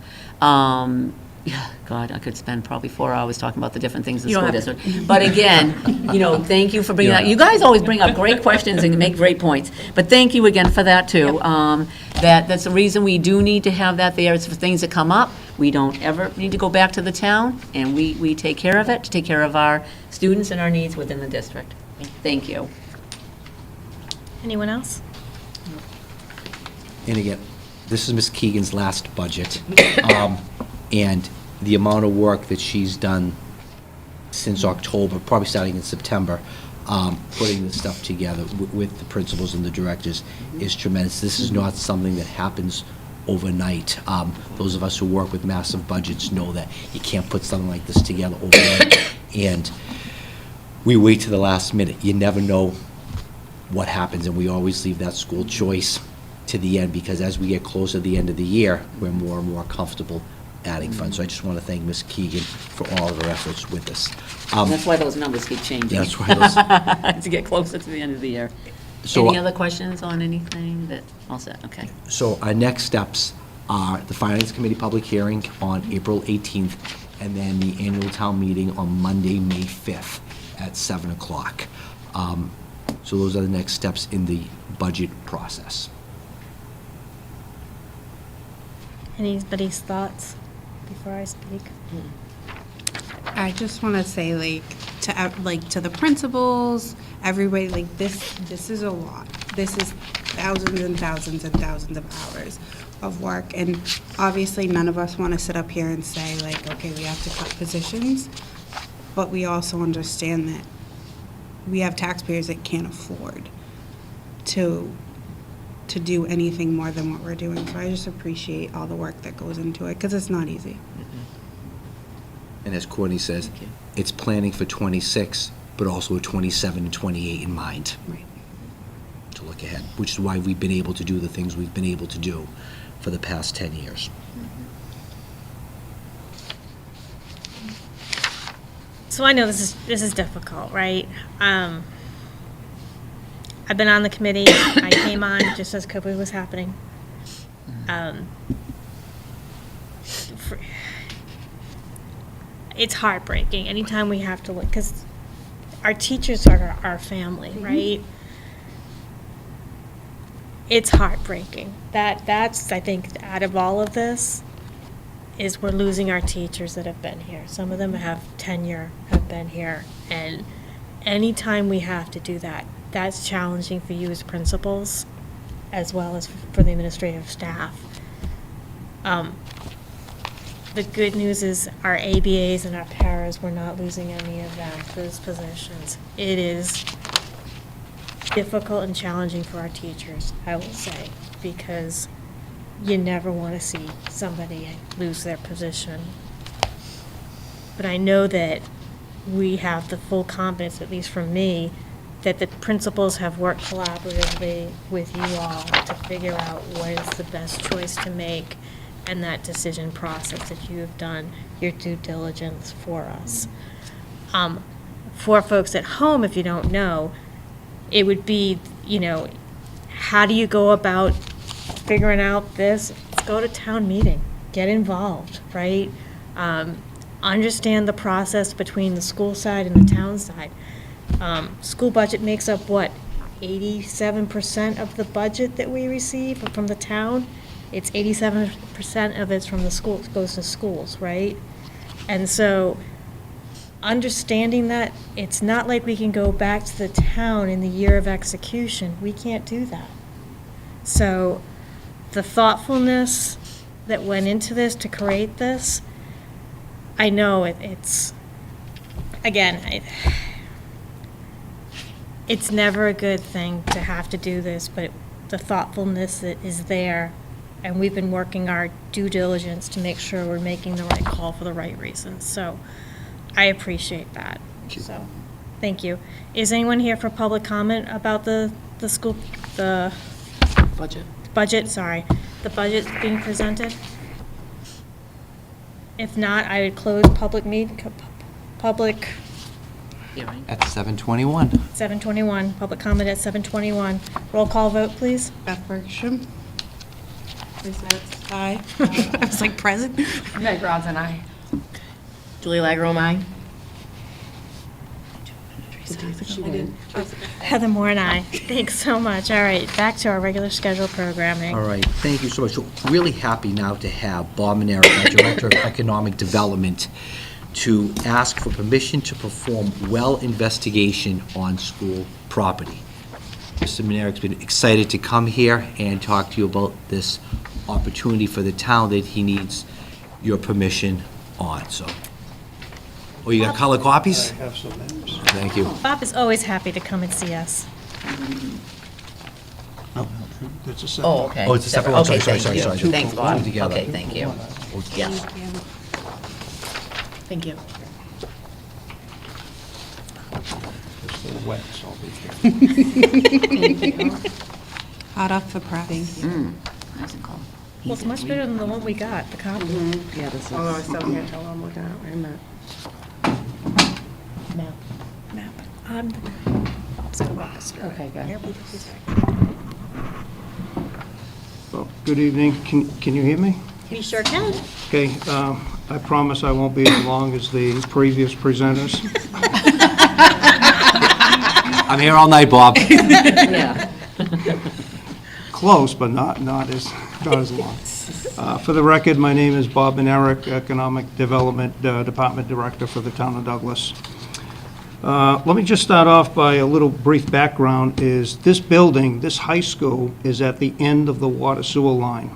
God, I could spend probably 4 hours talking about the different things in the school district. But again, thank you for bringing that. You guys always bring up great questions and make great points. But thank you again for that, too. That's the reason we do need to have that there. It's for things that come up. We don't ever need to go back to the town, and we take care of it, to take care of our students and our needs within the district. Thank you. Anyone else? And again, this is Ms. Keegan's last budget. And the amount of work that she's done since October, probably starting in September, putting this stuff together with the principals and the directors is tremendous. This is not something that happens overnight. Those of us who work with massive budgets know that you can't put something like this together overnight. And we wait to the last minute. You never know what happens, and we always leave that school choice to the end, because as we get closer to the end of the year, we're more and more comfortable adding funds. So I just want to thank Ms. Keegan for all of her efforts with this. And that's why those numbers keep changing. That's why those, To get closer to the end of the year. So- Any other questions on anything that, all set, okay. So our next steps are the Finance Committee public hearing on April 18th, and then the annual town meeting on Monday, May 5th at 7 o'clock. So those are the next steps in the budget process. Anybody's thoughts before I speak? I just want to say, to the principals, everybody, this is a lot. This is thousands and thousands and thousands of hours of work. And obviously, none of us want to sit up here and say, okay, we have to cut positions. But we also understand that we have taxpayers that can't afford to do anything more than what we're doing. So I just appreciate all the work that goes into it, because it's not easy. And as Courtney says, it's planning for 26, but also with 27 and 28 in mind. Right. To look ahead, which is why we've been able to do the things we've been able to do for the past 10 years. So I know this is difficult, right? I've been on the committee. I came on just as COVID was happening. It's heartbreaking anytime we have to look, because our teachers are our family, right? It's heartbreaking. That's I think out of all of this, is we're losing our teachers that have been here. Some of them have tenure, have been here, and anytime we have to do that, that's challenging for you as principals, as well as for the administrative staff. the good news is our ABAs and our paras, we're not losing any of them, those positions. It is difficult and challenging for our teachers, I will say, because you never want to see somebody lose their position. But I know that we have the full confidence, at least from me, that the principals have worked collaboratively with you all to figure out what is the best choice to make, and that decision process that you have done your due diligence for us. For folks at home, if you don't know, it would be, how do you go about figuring out this? Go to town meeting, get involved, right? Understand the process between the school side and the town side. School budget makes up what, 87% of the budget that we receive from the town? It's 87% of it's from the school, goes to schools, right? And so, understanding that, it's not like we can go back to the town in the year of execution. We can't do that. So, the thoughtfulness that went into this to create this, I know it's, again, it's never a good thing to have to do this, but the thoughtfulness that is there, and we've been working our due diligence to make sure we're making the right call for the right reasons. So I appreciate that. So, thank you. Is anyone here for public comment about the school, the Budget. budget, sorry, the budget being presented? If not, I would close public Hearing. At 7:21. 7:21, public comment at 7:21. Roll call vote, please. Beth Bergstrom. Aye. I was like, present? Meg Rods and I. Julie Lagro, aye. Heather Moore and I. Thanks so much. All right, back to our regular scheduled programming. All right, thank you so much. So really happy now to have Bob Manerick, our Director of Economic Development, to ask for permission to perform well investigation on school property. Mr. Manerick's been excited to come here and talk to you about this opportunity for the town that he needs your permission on, so. Oh, you got color copies? I have some names. Thank you. Bob is always happy to come and see us. No, it's a separate. Oh, okay. Oh, it's a separate one. Okay, Sorry, thank sorry. you. Thanks, Bob. Put them together. Okay, thank you. Yes. Thank you. It's a little wet, so I'll be careful. Hot off the press. Nice and cold. Well, it's much better than the one we got, the copy. Yeah, this is. Oh, I still can't tell what I'm looking at. Wait a minute. Map. Bob's gonna walk us through it. Okay, good. Here, please. Well, good evening. Can you hear me? We sure can. Okay, I promise I won't be as long as the previous presenters. I'm here all night, Bob. Yeah. Close, but not as long. For the record, my name is Bob Manerick, Economic Development Department Director for the town of Douglas. Let me just start off by a little brief background. Is this building, this high school, is at the end of the water sewer line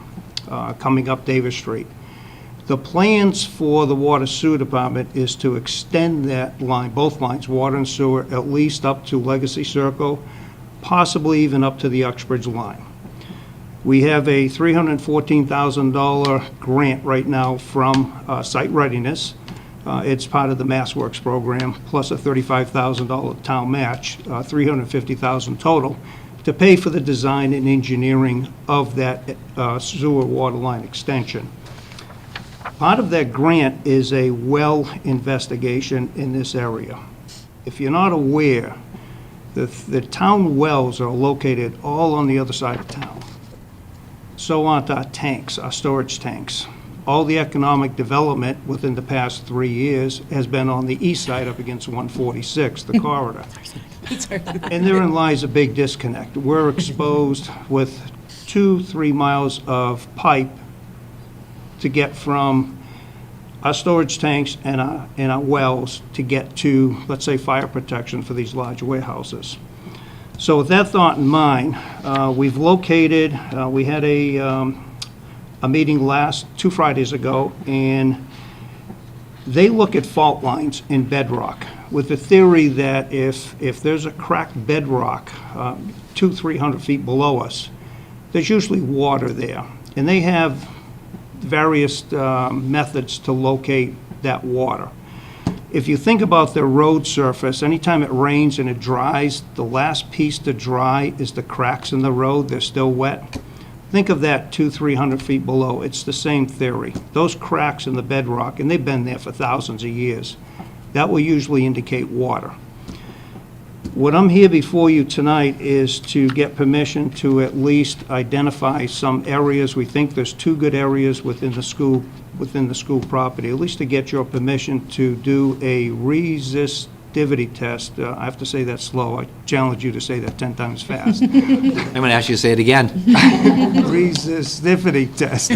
coming up Davis Street. The plans for the water sewer department is to extend that line, both lines, water and sewer, at least up to Legacy Circle, possibly even up to the Uxbridge line. We have a $314,000 grant right now from Site Readiness. It's part of the MassWorks program, plus a $35,000 town match, $350,000 total, to pay for the design and engineering of that sewer water line extension. Part of that grant is a well investigation in this area. If you're not aware, the town wells are located all on the other side of town. So aren't our tanks, our storage tanks. All the economic development within the past 3 years has been on the east side up against 146, the corridor. And therein lies a big disconnect. We're exposed with 2-3 miles of pipe to get from our storage tanks and our wells to get to, let's say, fire protection for these large warehouses. So with that thought in mind, we've located, we had a meeting 2 Fridays ago, and they look at fault lines in bedrock with the theory that if there's a cracked bedrock 200-300 feet below us, there's usually water there. And they have various methods to locate that water. If you think about the road surface, anytime it rains and it dries, the last piece to dry is the cracks in the road. They're still wet. Think of that 200-300 feet below. It's the same theory. Those cracks in the bedrock, and they've been there for thousands of years, that will usually indicate water. What I'm here before you tonight is to get permission to at least identify some areas. We think there's 2 good areas within the school property, at least to get your permission to do a resistivity test. I have to say that slow. I challenge you to say that 10 times fast. I'm going to ask you to say it again. Resistivity test.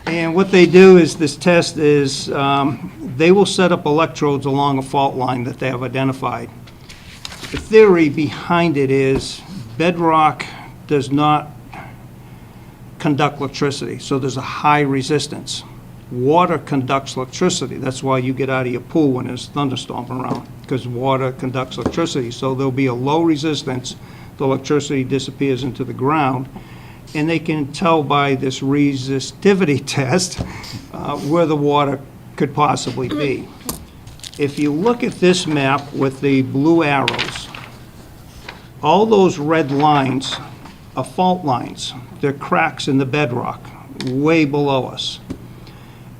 And what they do is, this test is, they will set up electrodes along a fault line that they have identified. The theory behind it is bedrock does not conduct electricity, so there's a high resistance. Water conducts electricity. That's why you get out of your pool when there's a thunderstorm around, because water conducts electricity. So there'll be a low resistance. The electricity disappears into the ground. And they can tell by this resistivity test where the water could possibly be. If you look at this map with the blue arrows, all those red lines are fault lines. They're cracks in the bedrock, way below us.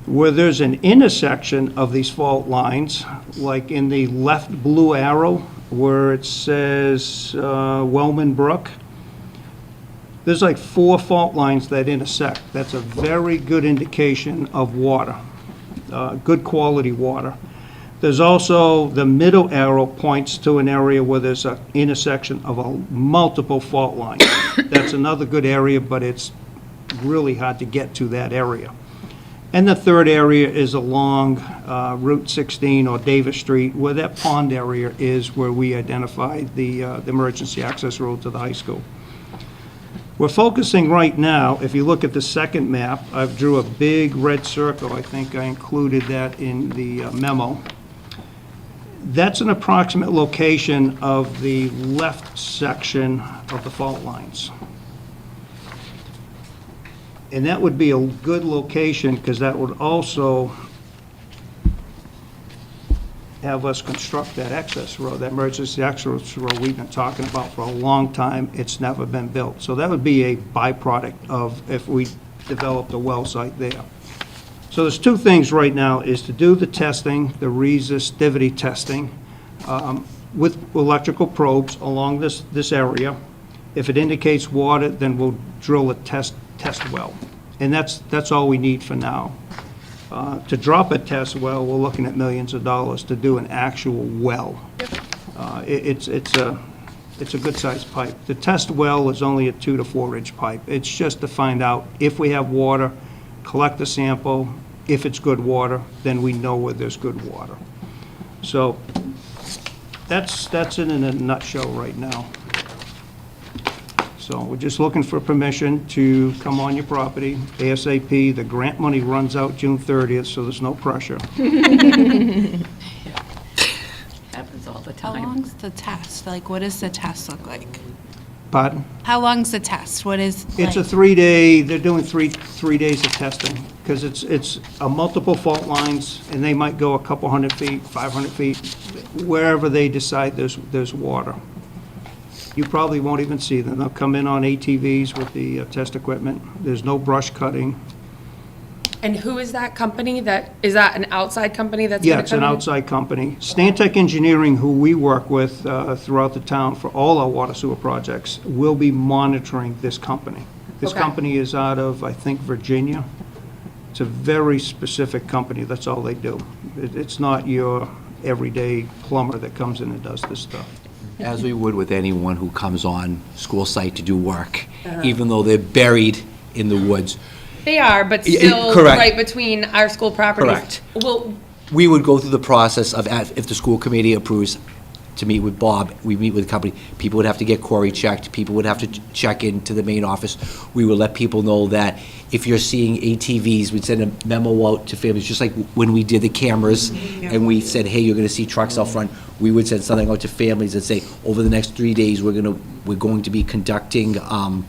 Where there's an intersection of these fault lines, like in the left blue arrow, where it says Wellman Brook, there's like 4 fault lines that intersect. That's a very good indication of water, good quality water. There's also, the middle arrow points to an area where there's an intersection of multiple fault lines. That's another good area, but it's really hard to get to that area. And the third area is along Route 16 or Davis Street, where that pond area is, where we identified the emergency access road to the high school. We're focusing right now, if you look at the second map, I've drew a big red circle. I think I included that in the memo. That's an approximate location of the left section of the fault lines. And that would be a good location, because that would also have us construct that access road, that emergency access road we've been talking about for a long time. It's never been built. So that would be a byproduct of if we developed a well site there. So there's 2 things right now, is to do the testing, the resistivity testing, with electrical probes along this area. If it indicates water, then we'll drill a test well. And that's all we need for now. To drop a test well, we're looking at millions of dollars to do an actual well. It's a good-sized pipe. The test well is only a 2 to 4 inch pipe. It's just to find out if we have water, collect the sample. If it's good water, then we know where there's good water. So that's it in a nutshell right now. So we're just looking for permission to come on your property ASAP. The grant money runs out June 30th, so there's no pressure. Happens all the How time. long's the test? Like, what does the test look like? Pardon? How long's the test? What is, It's a like- 3-day, they're doing three days of testing, because it's a multiple fault lines, and they might go a couple hundred feet, 500 feet, wherever they decide there's water. You probably won't even see them. They'll come in on ATVs with the test equipment. There's no brush cutting. And who is that company is that an outside company that's going Yeah, to it's an come in? outside company. Stantec Engineering, who we work with throughout the town for all our water sewer projects, will be monitoring this company. This Okay. company is out of, I think, Virginia. It's a very specific company. That's all they do. It's not your everyday plumber that comes in and does this stuff. As we would with anyone who comes on school site to do work, even though they're buried in the woods. They are, but Yeah, still correct. right between our school properties. Correct. Well, We would go through the process of, if the school committee approves, to meet with Bob, we meet with the company, people would have to get query checked, people would have to check into the main office. We would let people know that if you're seeing ATVs, we'd send a memo out to families, just like when we did the cameras, and we said, hey, you're gonna see trucks out front, we would send something out to families and say, over the next 3 days, we're going to be conducting, I'm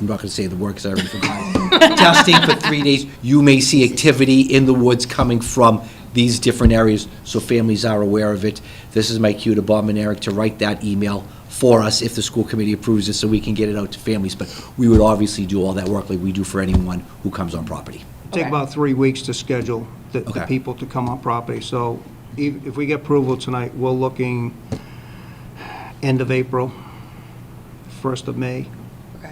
not gonna say the word, because I already forgot. Testing for 3 days. You may see activity in the woods coming from these different areas, so families are aware of it. This is my cue to Bob and Eric to write that email for us if the school committee approves it, so we can get it out to families. But we would obviously do all that work like we do for anyone who comes on property. Take about 3 weeks to schedule the Okay. people to come on property. So if we get approval tonight, we're looking end of April, 1st of May. Okay.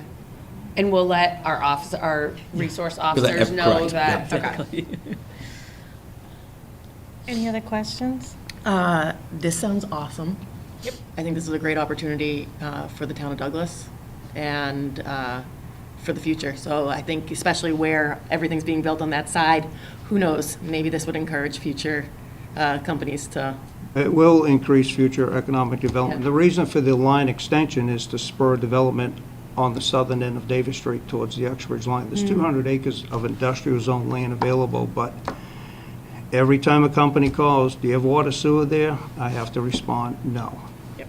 And we'll let our resource officers correct, know that, yeah. okay. Any other questions? This sounds awesome. Yep. I think this is a great opportunity for the town of Douglas and for the future. So I think especially where everything's being built on that side, who knows, maybe this would encourage future companies to, It will increase future economic development. Yeah. The reason for the line extension is to spur development on the southern end of Davis Street towards the Uxbridge line. There's 200 acres of industrial zone land available, but every time a company calls, do you have water sewer there? I have to respond, no.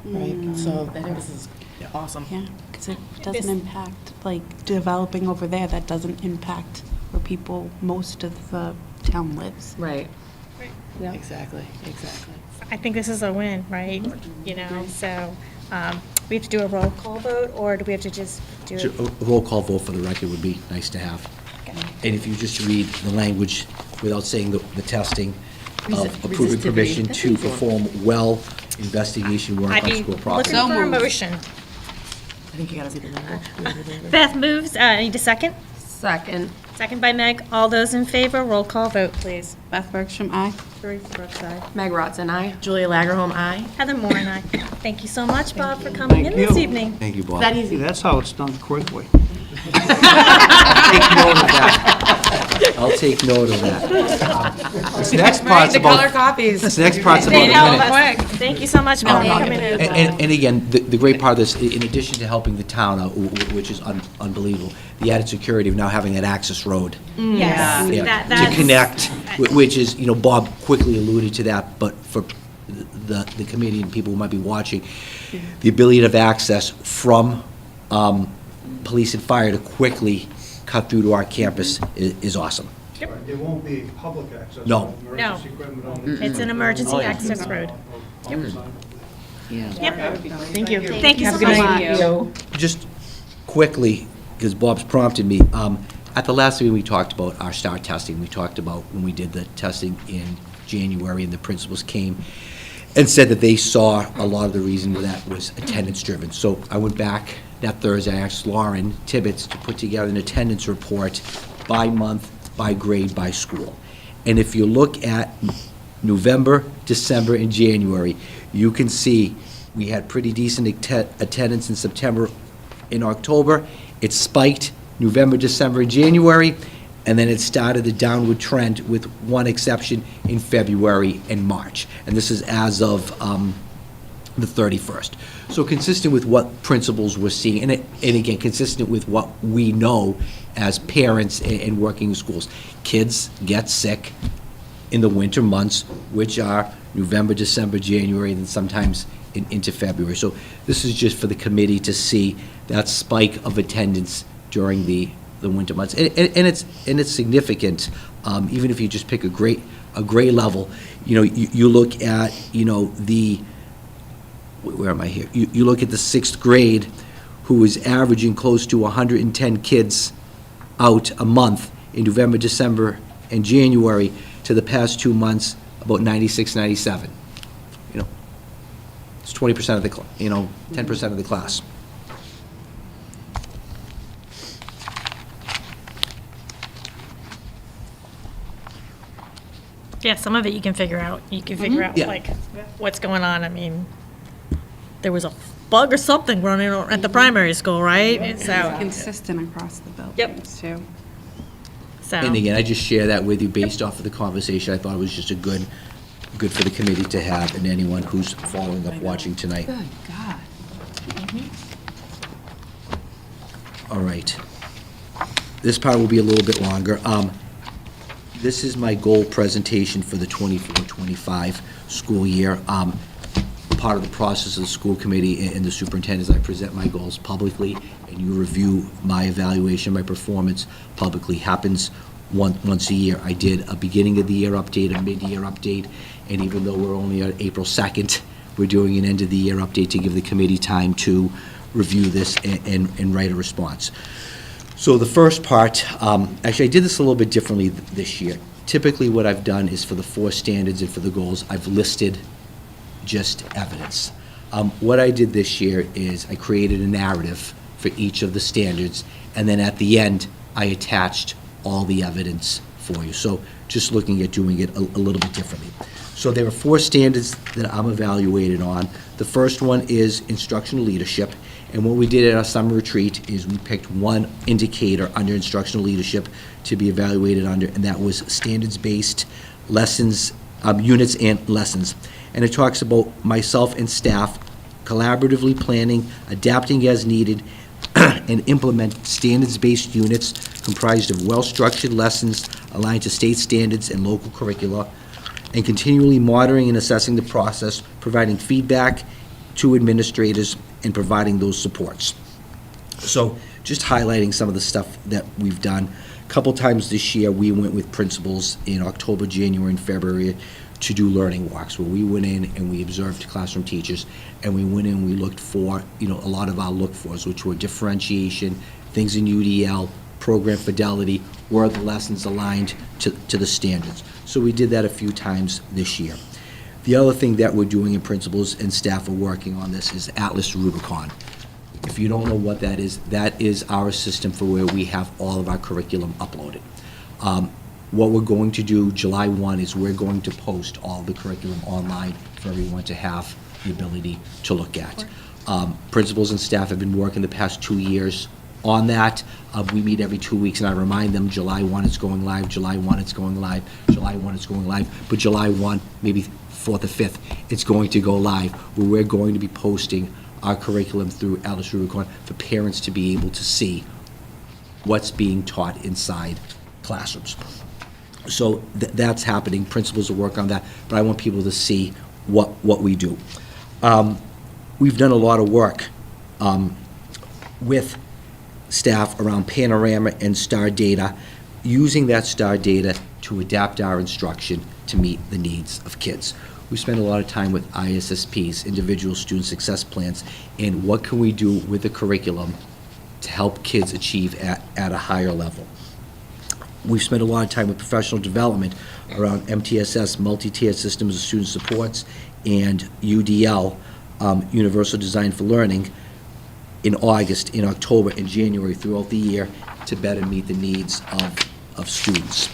right? So I think this is awesome. Yeah, because it doesn't impact, like, developing over there, that doesn't impact where people, most of the town lives. Right. Exactly, exactly. I think this is a win, right? You know, so we have to do a roll call vote, or do we have to just do So it? a roll call vote for the record would be nice to have. And if you just read the language without saying the testing of approving Resistivity. permission That's to an easy one. perform well investigation work I'd on be school looking property. for a motion. I think you gotta see the language. Beth moves, need a second? Second. Second by Meg. All those in favor, roll call vote, please. Beth Bergstrom, aye. Teresa Brooks, aye. Meg Rotzen, aye. Julia Lagerholm, aye. Heather Moore and I. Thank you so much, Bob, for coming in Thank this you. evening. Thank you, Bob. That See, easy. that's how it's done quickly. Take note of that. I'll take note of that. This next part's The color about, copies. this next part's about They a help minute. us. Thank you so much, Bob, for coming in. And again, the great part of this, in addition to helping the town out, which is unbelievable, the added security of now having that access road. Yes, Yeah, that's. to connect, which is, Bob quickly alluded to that, but for the committee and people who might be watching, the ability to have access from police and fire to quickly cut through to our campus is awesome. There won't be public access. No. emergency equipment only. It's an emergency access road. Yeah. Thank you. Thank you so much. Just quickly, because Bob's prompted me, at the last meeting, we talked about our STAR testing. We talked about when we did the testing in January, and the principals came and said that they saw a lot of the reason for that was attendance-driven. So I went back that Thursday, I asked Lauren Tibbetts to put together an attendance report by month, by grade, by school. And if you look at November, December, and January, you can see we had pretty decent attendance in September and October. It spiked November, December, and January, and then it started the downward trend with one exception in February and March. And this is as of the 31st. So consistent with what principals were seeing, and again, consistent with what we know as parents and working in schools. Kids get sick in the winter months, which are November, December, January, and then sometimes into February. So this is just for the committee to see that spike of attendance during the winter months. And it's significant, even if you just pick a grade level. You look at, where am I here? You look at the sixth grade, who is averaging close to 110 kids out a month in November, December, and January, to the past 2 months, about 96, 97. It's 20% of the, 10% of the class. Yeah, some of it you can figure out. You can figure out, Yeah. like, what's going on. I mean, there was a bug or something running at the primary school, right? So, Consistent across the buildings, too. And again, I just share that with you based off of the conversation. I thought it was just a good good for the committee to have, and anyone who's following up, watching tonight. Good God. All right. This part will be a little bit longer. This is my goal presentation for the 24-25 school year. Part of the process of the school committee and the superintendent is I present my goals publicly, and you review my evaluation, my performance publicly. Happens once a year. I did a beginning of the year update, a mid-year update, and even though we're only on April 2nd, we're doing an end of the year update to give the committee time to review this and write a response. So the first part, actually I did this a little bit differently this year. Typically what I've done is for the 4 standards and for the goals, I've listed just evidence. What I did this year is I created a narrative for each of the standards, and then at the end, I attached all the evidence for you. So just looking at doing it a little bit differently. So there are 4 standards that I'm evaluated on. The first one is instructional leadership, and what we did at our summer retreat is we picked one indicator under instructional leadership to be evaluated under, and that was standards-based lessons, units and lessons. And it talks about myself and staff collaboratively planning, adapting as needed, and implement standards-based units comprised of well-structured lessons aligned to state standards and local curricula, and continually monitoring and assessing the process, providing feedback to administrators, and providing those supports. So just highlighting some of the stuff that we've done. A couple times this year, we went with principals in October, January, and February to do learning walks, where we went in and we observed classroom teachers, and we went in and we looked for, a lot of our look-fors, which were differentiation, things in UDL, program fidelity, were the lessons aligned to the standards. So we did that a few times this year. The other thing that we're doing, and principals and staff are working on this, is Atlas Rubicon. If you don't know what that is our system for where we have all of our curriculum uploaded. What we're going to do July 1 is we're going to post all the curriculum online for everyone to have the ability to look at. Principals and staff have been working the past 2 years on that. We meet every 2 weeks, and I remind them, July 1 it's going live, July 1 it's going live, July 1 it's going live, but July 1, maybe 4th or 5th, it's going to go live, where we're going to be posting our curriculum through Atlas Rubicon for parents to be able to see what's being taught inside classrooms. So that's happening. Principals will work on that, but I want people to see what we do. We've done a lot of work with staff around Panorama and STAR data, using that STAR data to adapt our instruction to meet the needs of kids. We spend a lot of time with ISSPs, individual student success plans, and what can we do with the curriculum to help kids achieve at a higher level. We've spent a lot of time with professional development around MTSS, multi-tiered systems of student supports, and UDL, Universal Design for Learning, in August, in October, and January throughout the year to better meet the needs of students.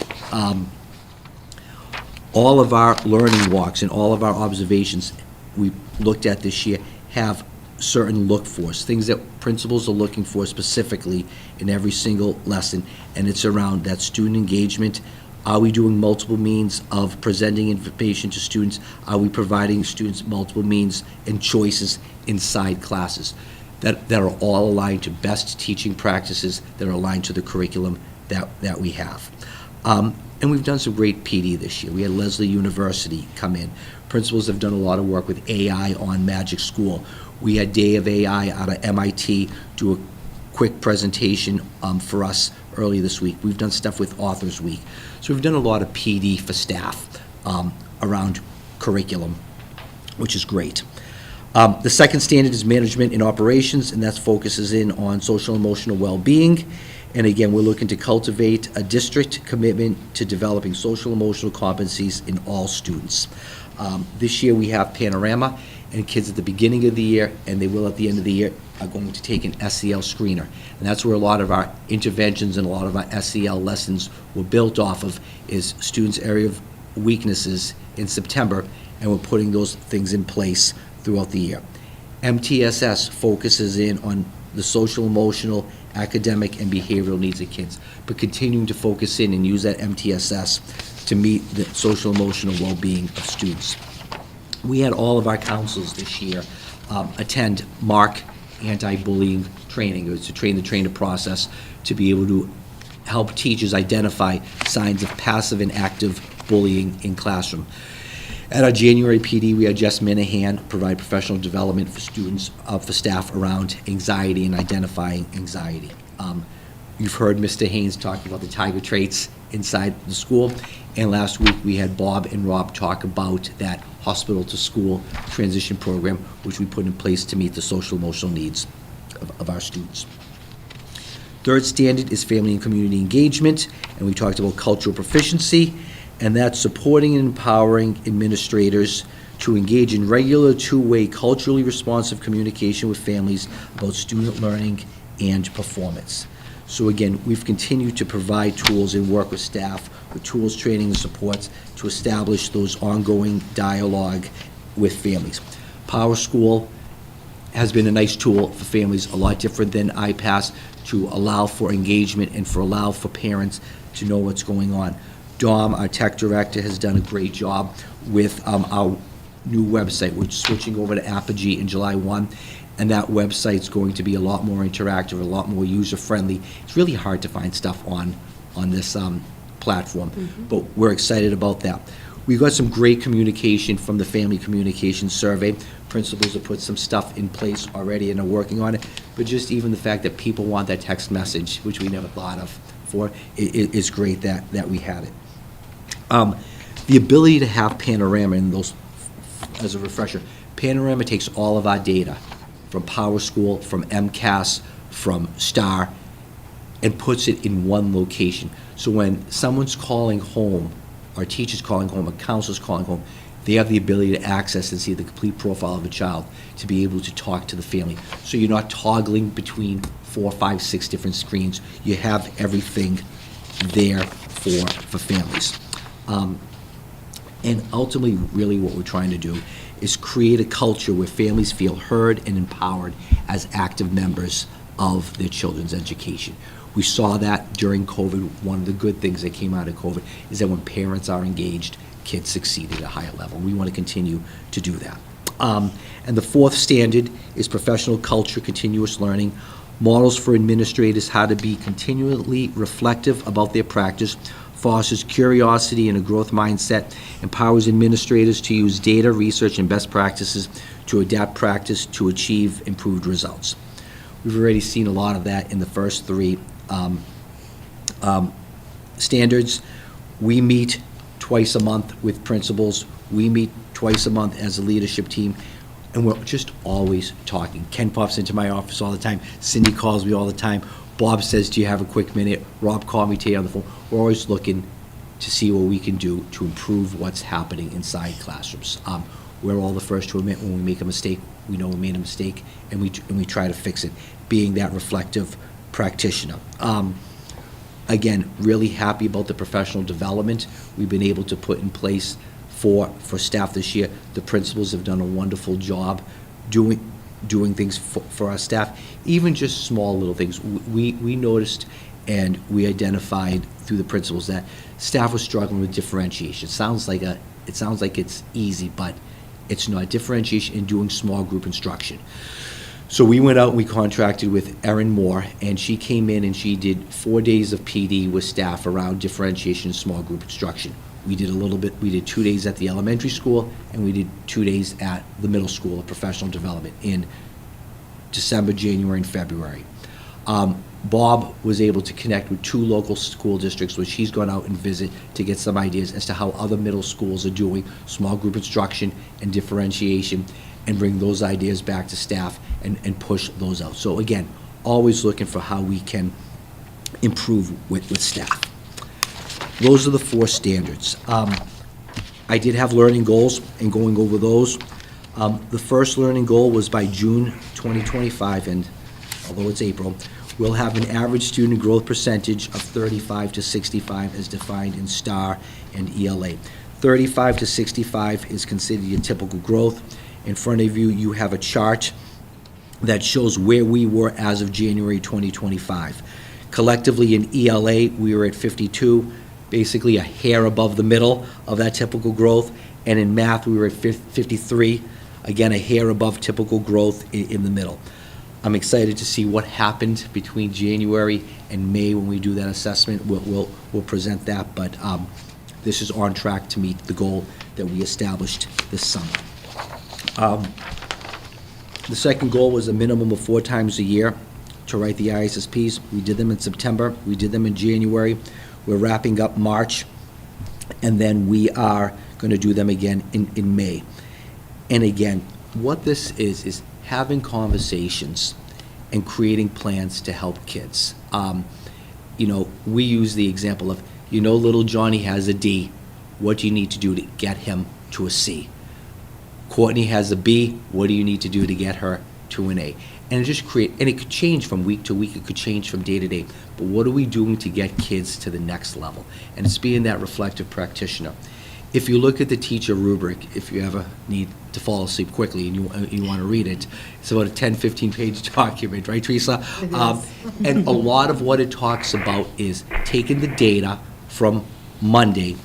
All of our learning walks and all of our observations we looked at this year have certain look-fors, things that principals are looking for specifically in every single lesson, and it's around that student engagement. Are we doing multiple means of presenting information to students? Are we providing students multiple means and choices inside classes that are all aligned to best teaching practices, that are aligned to the curriculum that we have? And we've done some great PD this year. We had Leslie University come in. Principals have done a lot of work with AI on Magic School. We had Day of AI out of MIT do a quick presentation for us early this week. We've done stuff with Authors Week. So we've done a lot of PD for staff around curriculum, which is great. The second standard is management and operations, and that focuses in on social and emotional well-being. And again, we're looking to cultivate a district commitment to developing social and emotional competencies in all students. This year we have Panorama, and kids at the beginning of the year, and they will at the end of the year, are going to take an SEL screener. And that's where a lot of our interventions and a lot of our SEL lessons were built off of, is students' area of weaknesses in September, and we're putting those things in place throughout the year. MTSS focuses in on the social, emotional, academic, and behavioral needs of kids, but continuing to focus in and use that MTSS to meet the social emotional well-being of students. We had all of our counselors this year attend MARC anti-bullying training. It was a train-the-trainer process to be able to help teachers identify signs of passive and active bullying in classroom. At our January PD, we had Jess Minahan provide professional development for students, for staff around anxiety and identifying anxiety. You've heard Mr. Haynes talking about the tiger traits inside the school, and last week we had Bob and Rob talk about that hospital-to-school transition program, which we put in place to meet the social emotional needs of our students. Third standard is family and community engagement, and we talked about cultural proficiency, and that's supporting and empowering administrators to engage in regular two-way culturally responsive communication with families about student learning and performance. So again, we've continued to provide tools and work with staff with tools, training, and supports to establish those ongoing dialogue with families. Power School has been a nice tool for families, a lot different than iPass, to allow for engagement and allow for parents to know what's going on. Dom, our tech director, has done a great job with our new website. We're switching over to Apogee in July 1, and that website's going to be a lot more interactive, a lot more user-friendly. It's really hard to find stuff on this platform, but we're excited about that. We got some great communication from the Family Communication Survey. Principals have put some stuff in place already and are working on it, but just even the fact that people want that text message, which we never thought of before, is great that we had it. The ability to have Panorama, and those, as a refresher, Panorama takes all of our data from Power School, from MCAS, from STAR, and puts it in one location. So when someone's calling home, our teacher's calling home, a counselor's calling home, they have the ability to access and see the complete profile of a child, to be able to talk to the family. So you're not toggling between 4, 5, 6 different screens. You have everything there for families. And ultimately, really what we're trying to do is create a culture where families feel heard and empowered as active members of their children's education. We saw that during COVID. One of the good things that came out of COVID is that when parents are engaged, kids succeed at a higher level. We want to continue to do that. And the fourth standard is professional culture, continuous learning, models for administrators how to be continually reflective about their practice, fosters curiosity and a growth mindset, empowers administrators to use data, research, and best practices to adapt practice to achieve improved results. We've already seen a lot of that in the first three standards. We meet twice a month with principals. We meet twice a month as a leadership team, and we're just always talking. Ken pops into my office all the time. Cindy calls me all the time. Bob says, do you have a quick minute? Rob called me today on the phone. We're always looking to see what we can do to improve what's happening inside classrooms. We're all the first to admit when we make a mistake. We know we made a mistake, and we try to fix it, being that reflective practitioner. Again, really happy about the professional development we've been able to put in place for staff this year. The principals have done a wonderful job doing things for our staff, even just small little things. We noticed and we identified through the principals that staff was struggling with differentiation. It sounds like it's easy, but it's not. Differentiation and doing small group instruction. So we went out and we contracted with Erin Moore, and she came in and she did 4 days of PD with staff around differentiation and small group instruction. We did 2 days at the elementary school, and we did 2 days at the middle school of professional development in December, January, and February. Bob was able to connect with 2 local school districts, which he's gone out and visit to get some ideas as to how other middle schools are doing small group instruction and differentiation, and bring those ideas back to staff and push those out. So again, always looking for how we can improve with staff. Those are the 4 standards. I did have learning goals, and going over those. The first learning goal was by June 2025, and although it's April, we'll have an average student growth percentage of 35 to 65 as defined in STAR and ELA. 35 to 65 is considered your typical growth. In front of you, you have a chart that shows where we were as of January 2025. Collectively in ELA, we were at 52, basically a hair above the middle of that typical growth. And in math, we were at 53, again, a hair above typical growth in the middle. I'm excited to see what happened between January and May when we do that assessment. We'll present that, but this is on track to meet the goal that we established this summer. The second goal was a minimum of 4 times a year to write the ISSPs. We did them in September, we did them in January, we're wrapping up March, and then we are going to do them again in May. And again, what this is having conversations and creating plans to help kids. We use the example of, little Johnny has a D. What do you need to do to get him to a C? Courtney has a B. What do you need to do to get her to an A? And it could change from week to week. It could change from day to day. But what are we doing to get kids to the next level? And it's being that reflective practitioner. If you look at the teacher rubric, if you ever need to fall asleep quickly and you want to read it, it's about a 10, 15-page document, right, Teresa? And a lot of what it talks about is taking the data from Monday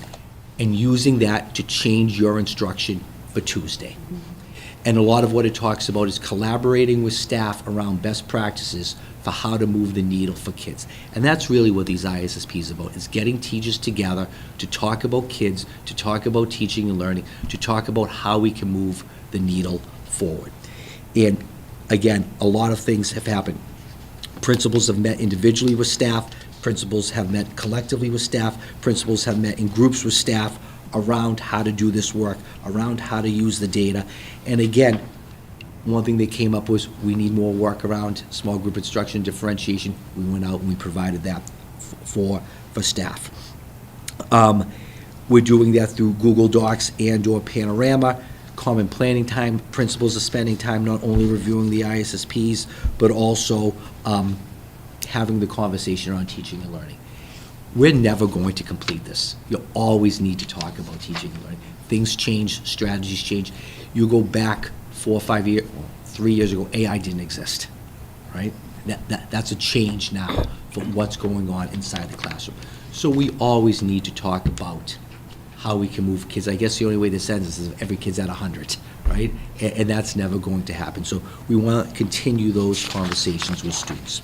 and using that to change your instruction for Tuesday. And a lot of what it talks about is collaborating with staff around best practices for how to move the needle for kids. And that's really what these ISSPs are about, is getting teachers together to talk about kids, to talk about teaching and learning, to talk about how we can move the needle forward. And again, a lot of things have happened. Principals have met individually with staff, principals have met collectively with staff, principals have met in groups with staff around how to do this work, around how to use the data. And again, one thing they came up was, we need more work around small group instruction differentiation. We went out and we provided that for staff. We're doing that through Google Docs and/or Panorama. Common planning time. Principals are spending time not only reviewing the ISSPs, but also having the conversation around teaching and learning. We're never going to complete this. You always need to talk about teaching and learning. Things change, strategies change. You go back 4 or 5 years, 3 years ago, AI didn't exist, right? That's a change now for what's going on inside the classroom. So we always need to talk about how we can move kids. I guess the only way this ends is if every kid's at 100, right? And that's never going to happen. So we want to continue those conversations with students.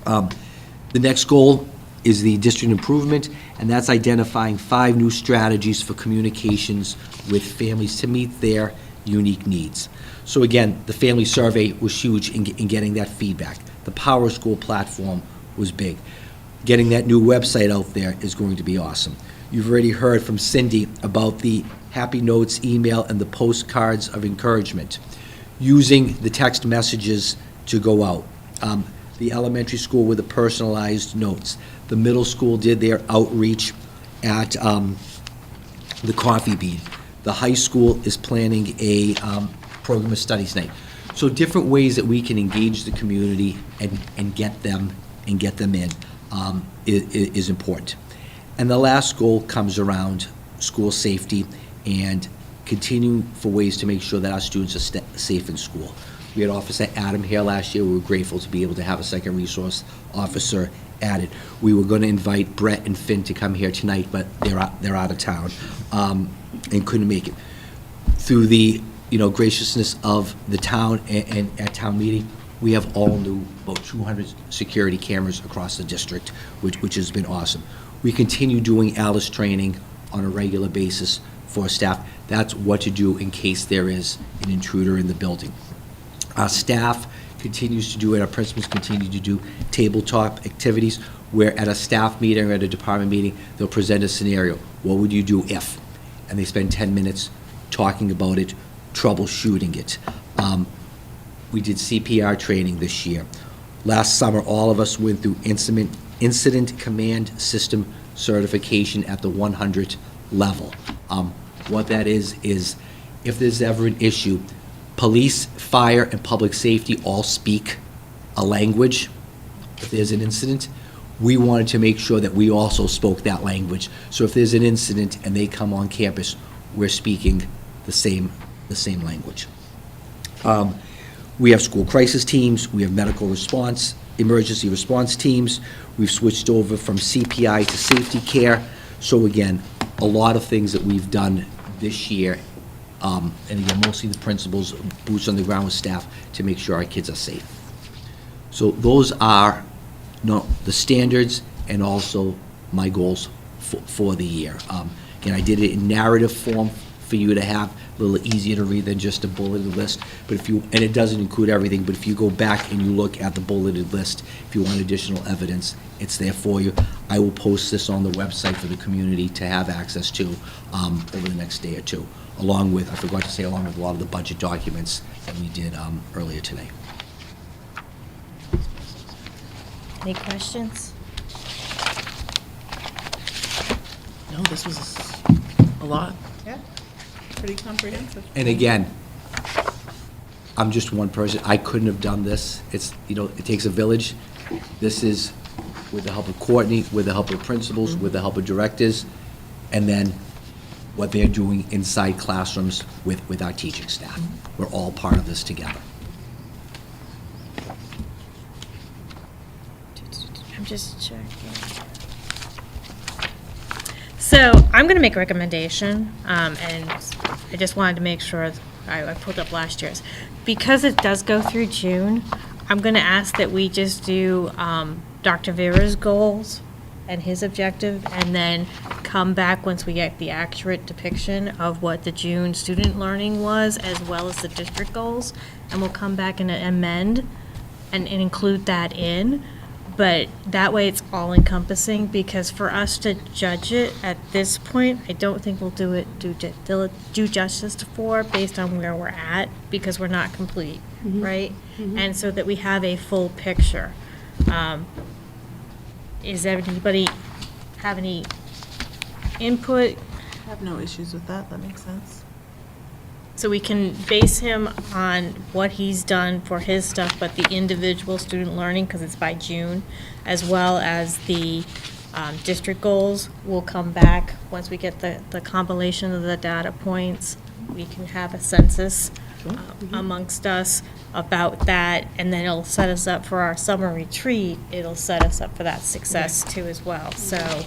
The next goal is the district improvement, and that's identifying 5 new strategies for communications with families to meet their unique needs. So again, the family survey was huge in getting that feedback. The Power School platform was big. Getting that new website out there is going to be awesome. You've already heard from Cindy about the Happy Notes email and the postcards of encouragement. Using the text messages to go out. The elementary school with the personalized notes. The middle school did their outreach at the Coffee Bean. The high school is planning a program of studies night. So different ways that we can engage the community and get them in is important. And the last goal comes around school safety and continuing for ways to make sure that our students are safe in school. We had Officer Adam here last year. We were grateful to be able to have a second resource officer added. We were going to invite Brett and Finn to come here tonight, but they're out of town and couldn't make it. Through the graciousness of the town and at town meeting, we have all new about 200 security cameras across the district, which has been awesome. We continue doing ALICE training on a regular basis for staff. That's what to do in case there is an intruder in the building. Our staff continues to do it, our principals continue to do tabletop activities where at a staff meeting or at a department meeting, they'll present a scenario. What would you do if? And they spend 10 minutes talking about it, troubleshooting it. We did CPR training this year. Last summer, all of us went through Incident Command System certification at the 100 level. What that is if there's ever an issue, police, fire, and public safety all speak a language. If there's an incident, we wanted to make sure that we also spoke that language. So if there's an incident and they come on campus, we're speaking the same language. We have school crisis teams, we have medical response, emergency response teams. We've switched over from CPI to safety care. So again, a lot of things that we've done this year, and again, mostly the principals, boots on the ground with staff, to make sure our kids are safe. So those are the standards and also my goals for the year. Again, I did it in narrative form for you to have, a little easier to read than just a bulleted list. But if you, and it doesn't include everything, but if you go back and you look at the bulleted list, if you want additional evidence, it's there for you. I will post this on the website for the community to have access to over the next day or two, along with, I forgot to say, along with a lot of the budget documents that we did earlier today. Any questions? No, this was a lot. Yeah, pretty comprehensive. And again, I'm just one person. I couldn't have done this. It's, it takes a village. This is with the help of Courtney, with the help of principals, with the help of directors, and then what they're doing inside classrooms with our teaching staff. We're all part of this together. I'm just checking. So I'm going to make a recommendation, and I just wanted to make sure, I pulled up last year's. Because it does go through June, I'm going to ask that we just do Dr. Vera's goals and his objective, and then come back once we get the accurate depiction of what the June student learning was, as well as the district goals, and we'll come back and amend and include that in. But that way it's all encompassing, because for us to judge it at this point, I don't think we'll do justice for, based on where we're at, because we're not complete, right? And so that we have a full picture. Is anybody have any input? I have no issues with that, that makes sense. So we can base him on what he's done for his stuff, but the individual student learning, because it's by June, as well as the district goals will come back once we get the compilation of the data points. We can have a census amongst us about that, and then it'll set us up for our summer retreat. It'll set us up for that success too as well. So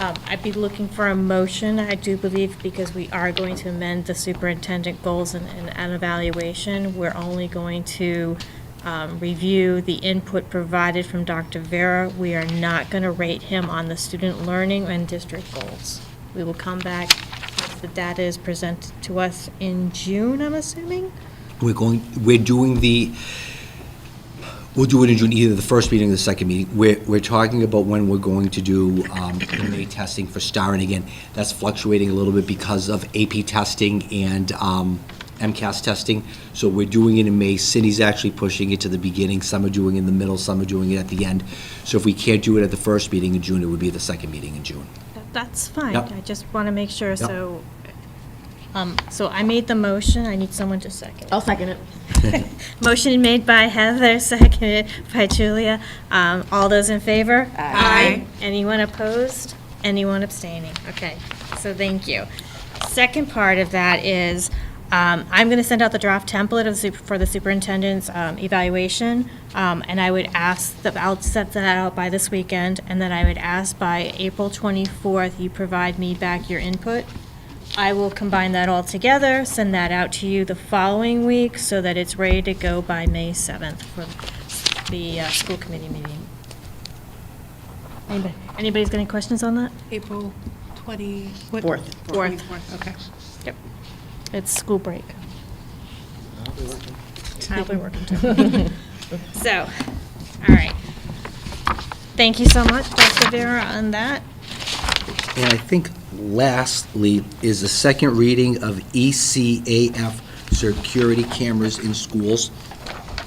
I'd be looking for a motion, I do believe, because we are going to amend the superintendent goals and evaluation. We're only going to review the input provided from Dr. Vera. We are not going to rate him on the student learning and district goals. We will come back once the data is presented to us in June, I'm assuming? We'll do it in June, either the first meeting or the second meeting. We're talking about when we're going to do the May testing for STAR, and again, that's fluctuating a little bit because of AP testing and MCAS testing. So we're doing it in May. Cindy's actually pushing it to the beginning. Some are doing it in the middle, some are doing it at the end. So if we can't do it at the first meeting in June, it would be the second meeting in June. That's fine. Yep. I just want to make sure, Yep. so I made the motion. I need someone to second it. I'll second it. Motion made by Heather, seconded by Julia. All those in favor? Aye. Anyone opposed? Anyone abstaining? Okay, so thank you. Second part of that is, I'm going to send out the draft template for the superintendent's evaluation, and I would ask, I'll set that out by this weekend, and then I would ask by April 24th, you provide me back your input. I will combine that all together, send that out to you the following week so that it's ready to go by May 7th for the school committee meeting. Anybody's got any questions on that? April 20... Fourth. Fourth. Okay. Yep. It's school break. I'll be working too. So, all right. Thank you so much, Dr. Vera, on that. And I think lastly is the second reading of ECAF security cameras in schools.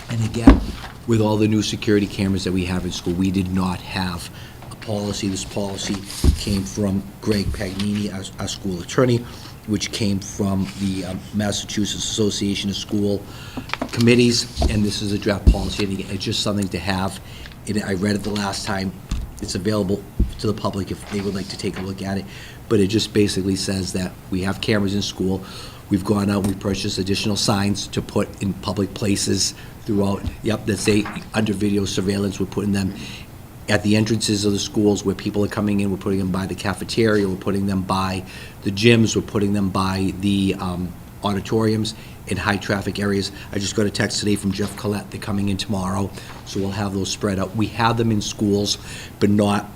And again, with all the new security cameras that we have in school, we did not have a policy. This policy came from Greg Pagnini, our school attorney, which came from the Massachusetts Association of School Committees, and this is a draft policy, and again, it's just something to have. I read it the last time. It's available to the public if they would like to take a look at it, but it just basically says that we have cameras in school. We've gone out, we purchased additional signs to put in public places throughout, that say under video surveillance, we're putting them at the entrances of the schools where people are coming in, we're putting them by the cafeteria, we're putting them by the gyms, we're putting them by the auditoriums in high-traffic areas. I just got a text today from Jeff Collette, they're coming in tomorrow, so we'll have those spread out. We have them in schools, but not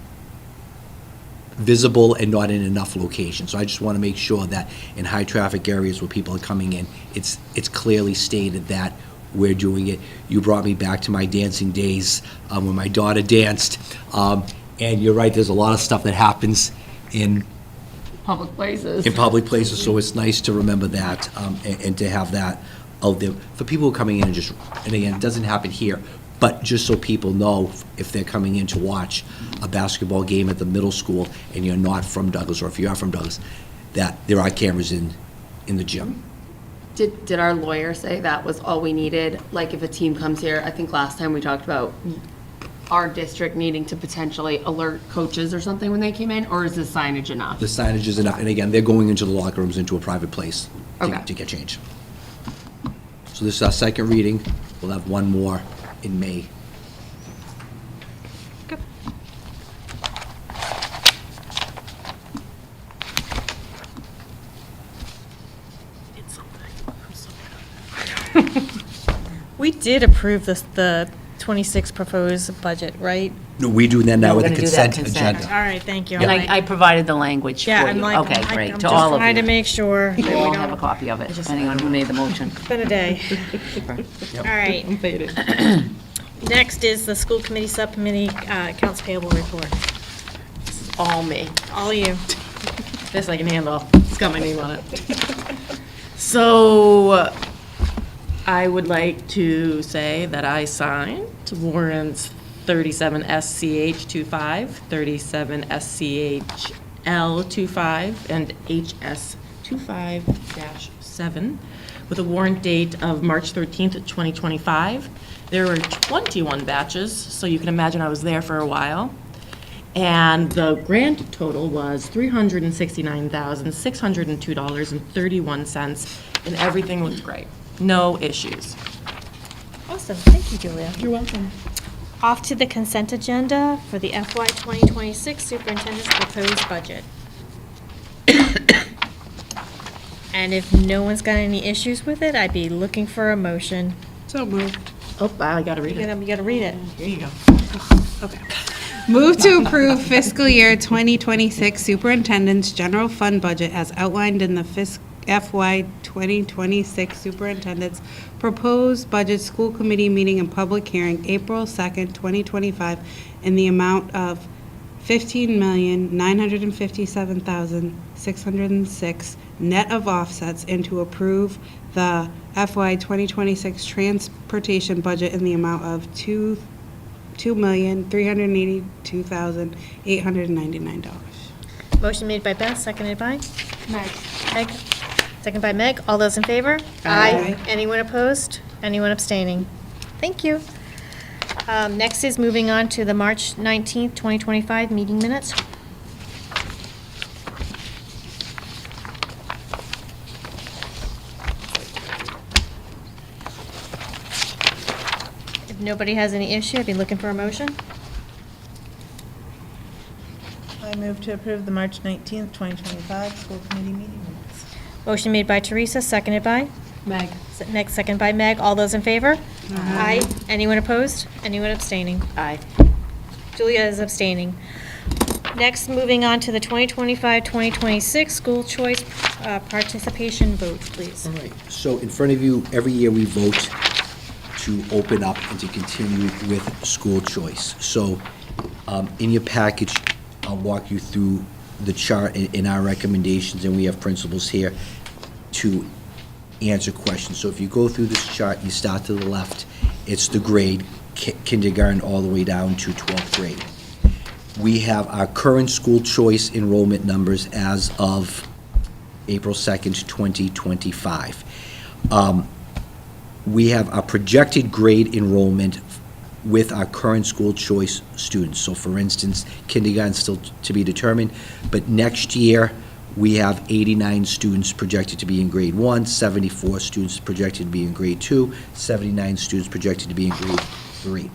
visible and not in enough locations. So I just want to make sure that in high-traffic areas where people are coming in, it's clearly stated that we're doing it. You brought me back to my dancing days when my daughter danced. And you're right, there's a lot of stuff that happens in Public places. public places, so it's nice to remember that and to have that out there. For people who are coming in and again, it doesn't happen here, but just so people know, if they're coming in to watch a basketball game at the middle school and you're not from Douglas, or if you are from Douglas, that there are cameras in the gym. Did our lawyer say that was all we needed? Like if a team comes here, I think last time we talked about our district needing to potentially alert coaches or something when they came in, or is the signage enough? The signage is enough, and again, they're going into the locker rooms, into a private place Okay. to get changed. So this is our second reading. We'll have one more in May. We did approve the 26 proposed budget, right? No, we do that No, now we're with the gonna do that consent consent. agenda. All right, thank you. And I provided the language for you. Yeah, I'm like, Okay, I'm great, just to all of trying to you. make sure that we You all have a don't, copy of it, depending on who made the motion. it's been a day. All right. Next is the school committee subcommittee accounts payable report. All me. All you. This I can handle. It's got my name on it. So, I would like to say that I signed warrants 37 SCH 25, 37 SCH L 25, and HS 25-7, with a warrant date of March 13th, 2025. There were 21 batches, so you can imagine I was there for a while. And the grand total was $369,602.31, and everything looked great. No issues. Awesome, thank you, Julia. You're welcome. Off to the consent agenda for the FY 2026 superintendent's proposed budget. And if no one's got any issues with it, I'd be looking for a motion. So moved. Oh, I gotta read You it. gotta read it. Here you go. Move to approve fiscal year 2026 superintendent's general fund budget as outlined in the FY 2026 superintendent's proposed budget school committee meeting and public hearing, April 2nd, 2025, in the amount of $15,957,606 net of offsets, and to approve the FY 2026 transportation budget in the amount of $2,382,899. Motion made by Beth, seconded by? Meg. Meg. Seconded by Meg. All those in favor? Aye. Anyone opposed? Anyone abstaining? Thank you. Next is moving on to the March 19th, 2025 meeting minutes. If nobody has any issue, I'd be looking for a motion. I move to approve the March 19th, 2025 school committee meeting minutes. Motion made by Teresa, seconded by? Meg. Next, second by Meg. All those in favor? Aye. Anyone opposed? Anyone abstaining? Aye. Julia is abstaining. Next, moving on to the 2025-2026 school choice participation vote, please. All right, so in front of you, every year we vote to open up and to continue with school choice. So in your package, I'll walk you through the chart in our recommendations, and we have principals here to answer questions. So if you go through this chart, you start to the left, it's the grade, kindergarten all the way down to 12th grade. We have our current school choice enrollment numbers as of April 2nd, 2025. We have our projected grade enrollment with our current school choice students. So for instance, kindergarten still to be determined, but next year, we have 89 students projected to be in grade 1, 74 students projected to be in grade 2, 79 students projected to be in grade 3.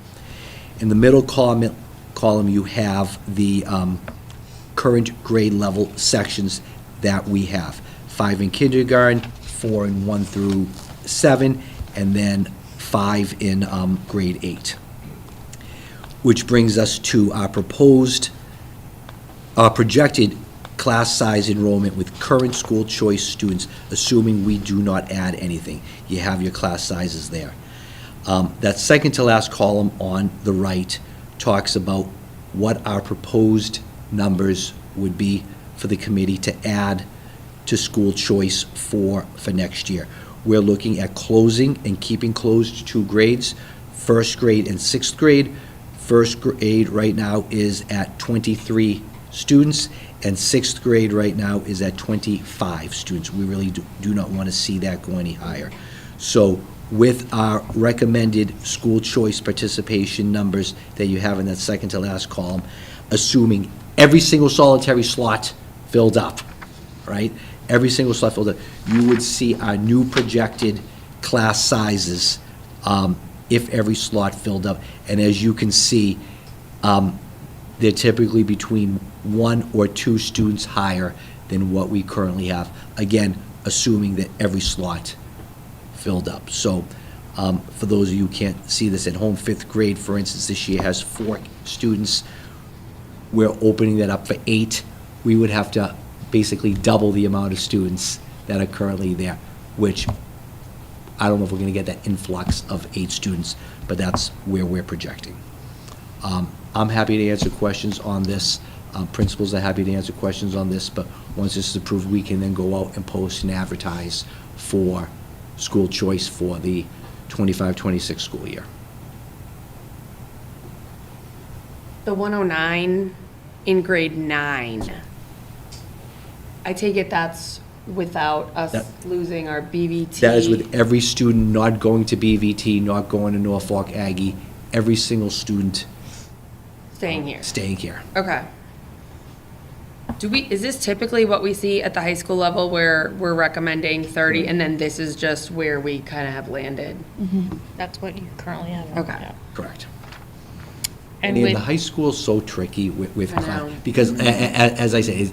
In the middle column column, you have the current grade level sections that we have. 5 in kindergarten, 4 in 1 through 7, and then 5 in grade 8. Which brings us to our projected class size enrollment with current school choice students, assuming we do not add anything. You have your class sizes there. That second to last column on the right talks about what our proposed numbers would be for the committee to add to school choice for next year. We're looking at closing and keeping closed 2 grades, first grade and 6th grade. First grade right now is at 23 students, and 6th grade right now is at 25 students. We really do not want to see that go any higher. So with our recommended school choice participation numbers that you have in that second to last column, assuming every single solitary slot filled up, right? Every single slot filled up, you would see our new projected class sizes if every slot filled up. And as you can see, they're typically between 1 or 2 students higher than what we currently have. Again, assuming that every slot filled up. So for those of you who can't see this at home, 5th grade, for instance, this year has 4 students. We're opening that up for 8. We would have to basically double the amount of students that are currently there, which I don't know if we're going to get that influx of 8 students, but that's where we're projecting. I'm happy to answer questions on this. Principals are happy to answer questions on this, but once this is approved, we can then go out and post and advertise for school choice for the 25-26 school year. The 109 in grade 9, I take it that's without us That- losing our BVT? That is with every student not going to BVT, not going to Norfolk Aggie, every single student Staying here. staying here. Okay. Is this typically what we see at the high school level where we're recommending 30 and then this is just where we kind of have landed? That's what you currently have. Okay. Yeah. Correct. And And with, the high school is so tricky with I know. because as I said,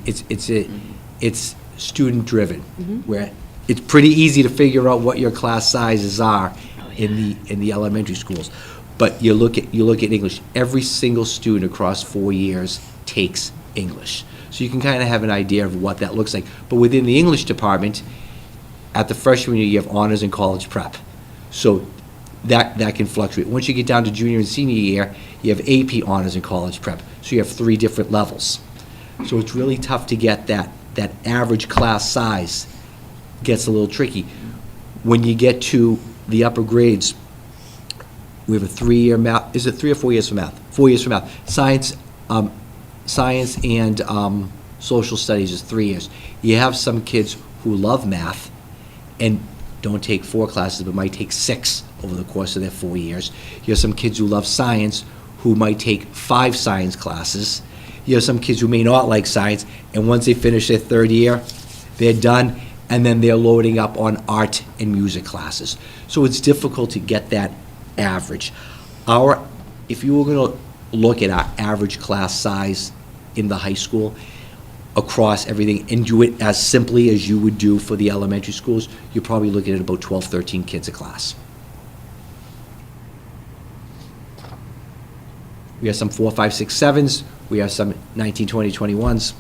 it's student-driven, where it's pretty easy to figure out what your class sizes are in the elementary schools. But you look at English, every single student across 4 years takes English. So you can kind of have an idea of what that looks like. But within the English department, at the freshman year, you have honors and college prep. So that can fluctuate. Once you get down to junior and senior year, you have AP honors and college prep. So you have 3 different levels. So it's really tough to get that average class size. Gets a little tricky. When you get to the upper grades, we have a 3-year math. Is it 3 or 4 years for math? 4 years for math. Science and social studies is 3 years. You have some kids who love math and don't take 4 classes, but might take 6 over the course of their 4 years. You have some kids who love science who might take 5 science classes. You have some kids who may not like science, and once they finish their 3rd year, they're done, and then they're loading up on art and music classes. So it's difficult to get that average. If you were going to look at our average class size in the high school across everything and do it as simply as you would do for the elementary schools, you're probably looking at about 12, 13 kids a class. We have some 4, 5, 6, 7s. We have some 19, 20, 21s.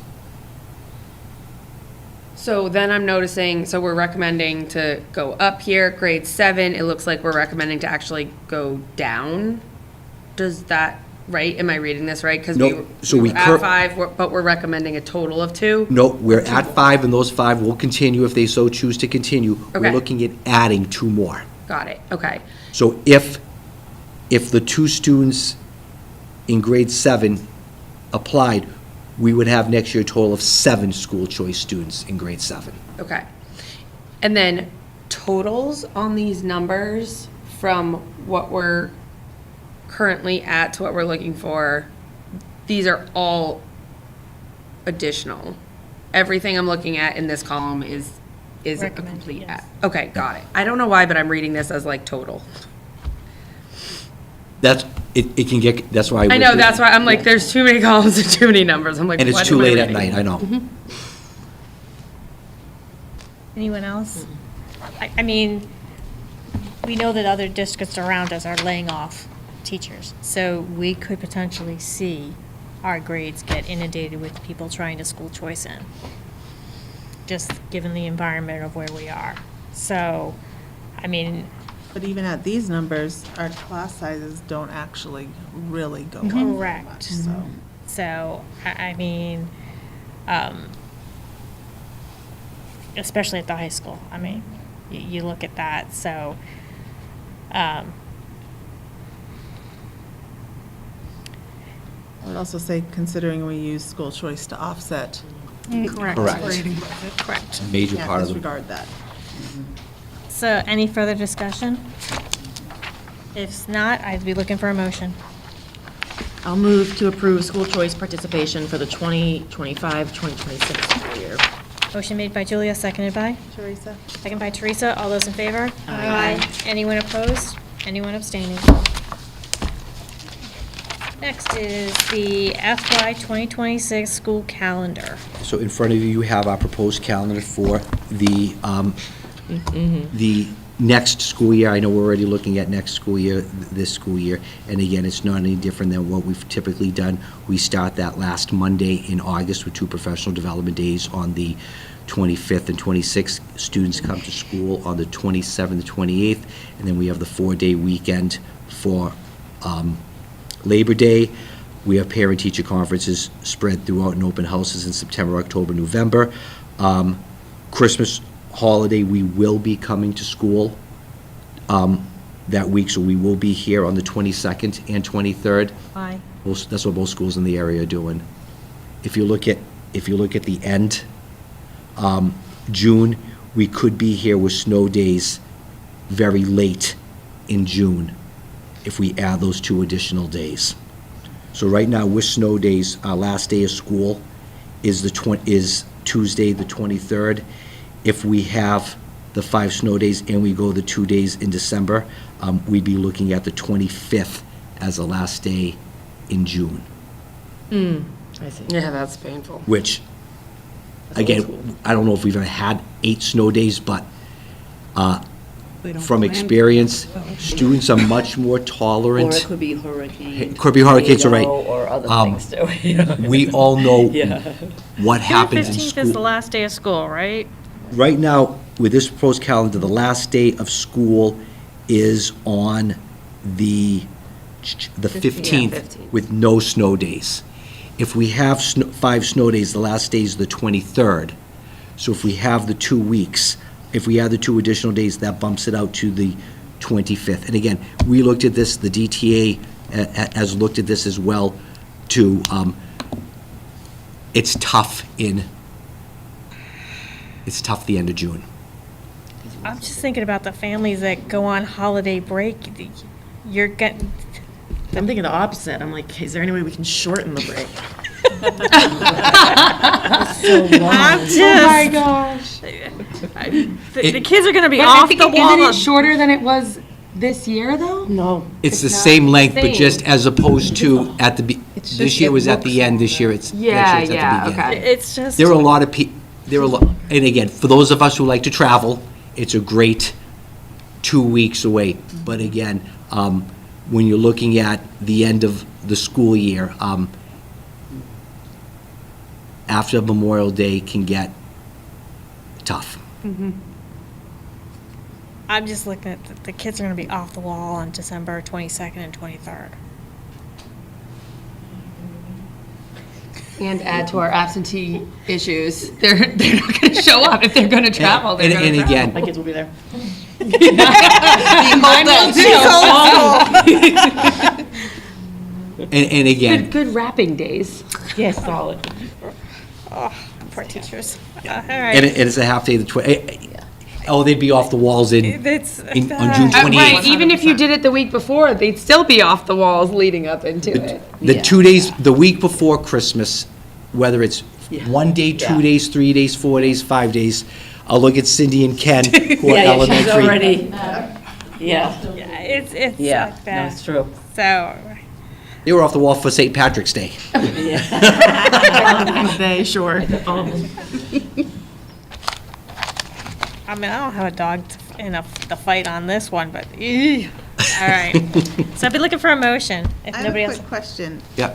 So then I'm noticing, so we're recommending to go up here, grade 7, it looks like we're recommending to actually go down. Does that, right, am I reading this right? Because No, so we we're at 5, but we're recommending a total of 2? No, we're at 5, and those 5 will continue if they so choose to continue. We're Okay. looking at adding 2 more. Got it, okay. So if the 2 students in grade 7 applied, we would have next year a total of 7 school choice students in grade 7. Okay. And then totals on these numbers from what we're currently at to what we're looking for, these are all additional. Everything I'm looking at in this column is a Recommended, complete. yes. Okay, got it. I don't know why, but I'm reading this as like total. It can get, that's why. I know, that's why I'm like, there's too many columns and too many numbers. I'm like, And it's what too am I late at reading? night, I know. Anyone else? I mean, we know that other districts around us are laying off teachers, so we could potentially see our grades get inundated with people trying to school choice in, just given the environment of where we are. So, I mean, But even at these numbers, our class sizes don't actually really go up. correct. much, So, So, I mean, especially at the high school, I mean, you look at that, so, I would also say, considering we use school choice to offset. correct. Correct. Grading budget. Correct. Major Can't part of the, disregard that. So, any further discussion? If not, I'd be looking for a motion. I'll move to approve school choice participation for the 2025-2026 school year. Motion made by Julia, seconded by? Teresa? Second by Teresa. All those in favor? Aye. Anyone opposed? Anyone abstaining? Next is the FY 2026 school calendar. so in front of you, you have our proposed calendar for the next school year. I know we're already looking at next school year, this school year, and again, it's not any different than what we've typically done. We start that last Monday in August with 2 professional development days on the 25th and 26th. Students come to school on the 27th and 28th, and then we have the 4-day weekend for Labor Day. We have parent-teacher conferences spread throughout and open houses in September, October, November. Christmas holiday, we will be coming to school that week, so we will be here on the 22nd and 23rd. Aye. That's what most schools in the area are doing. If you look at the end, June, we could be here with snow days very late in June if we add those 2 additional days. So right now, with snow days, our last day of school is Tuesday, the 23rd. If we have the 5 snow days and we go the 2 days in December, we'd be looking at the 25th as the last day in June, I see. Yeah, that's painful. which, again, I don't know if we've ever had 8 snow days, but They don't from plan. experience, students are much more Or tolerant. it could be hurricane. Could be hurricanes, are right. Or other Um, things too. you know. We all know Yeah. what happens in 15th is the school. last day of school, right? Right now, with this proposed calendar, the last day of school is on the 15th 15th. with no snow days. If we have 5 snow days, the last day is the 23rd. So if we have the 2 weeks, if we add the 2 additional days, that bumps it out to the 25th. And again, we looked at this, the DTA has looked at this as well, too. It's tough the end of June. I'm just thinking about the families that go on holiday break. You're getting, I'm thinking the opposite. I'm like, is there any way we can shorten the break? I'm just. Oh my gosh. The kids are gonna be off the wall. Isn't it shorter than it was this year, though? No. It's the same length, but Same. just as opposed to at the, this year was at the end, this year it's, next year it's at the beginning. It's just. There are a lot of and again, for those of us who like to travel, it's a great 2 weeks away. But again, when you're looking at the end of the school year, after Memorial Day can get tough. I'm just looking at, the kids are gonna be off the wall on December 22nd and 23rd. And add to our absentee issues, they're not going to show up if they're going to travel. They're And gonna and travel. My again, kids will be there. and again, Good wrapping days. Yes, solid. Poor teachers. All and right. it's a half day, they'd be off the walls on June It's. 28th. Right, even if you did it the week before, they'd still be off the walls leading up into it. The 2 days, the week before Christmas, whether it's 1 day, 2 days, 3 days, 4 days, 5 days, I'll look at Cindy and Ken, who are Yeah, she's elementary. already, yeah. it's Yeah, like no, that. it's true. So, They were off the wall for St. Patrick's Day. They, sure. I mean, I don't have a dog in the fight on this one, but, ew. All right. So I'd be looking for a motion, if I have nobody a else. quick question. Yeah,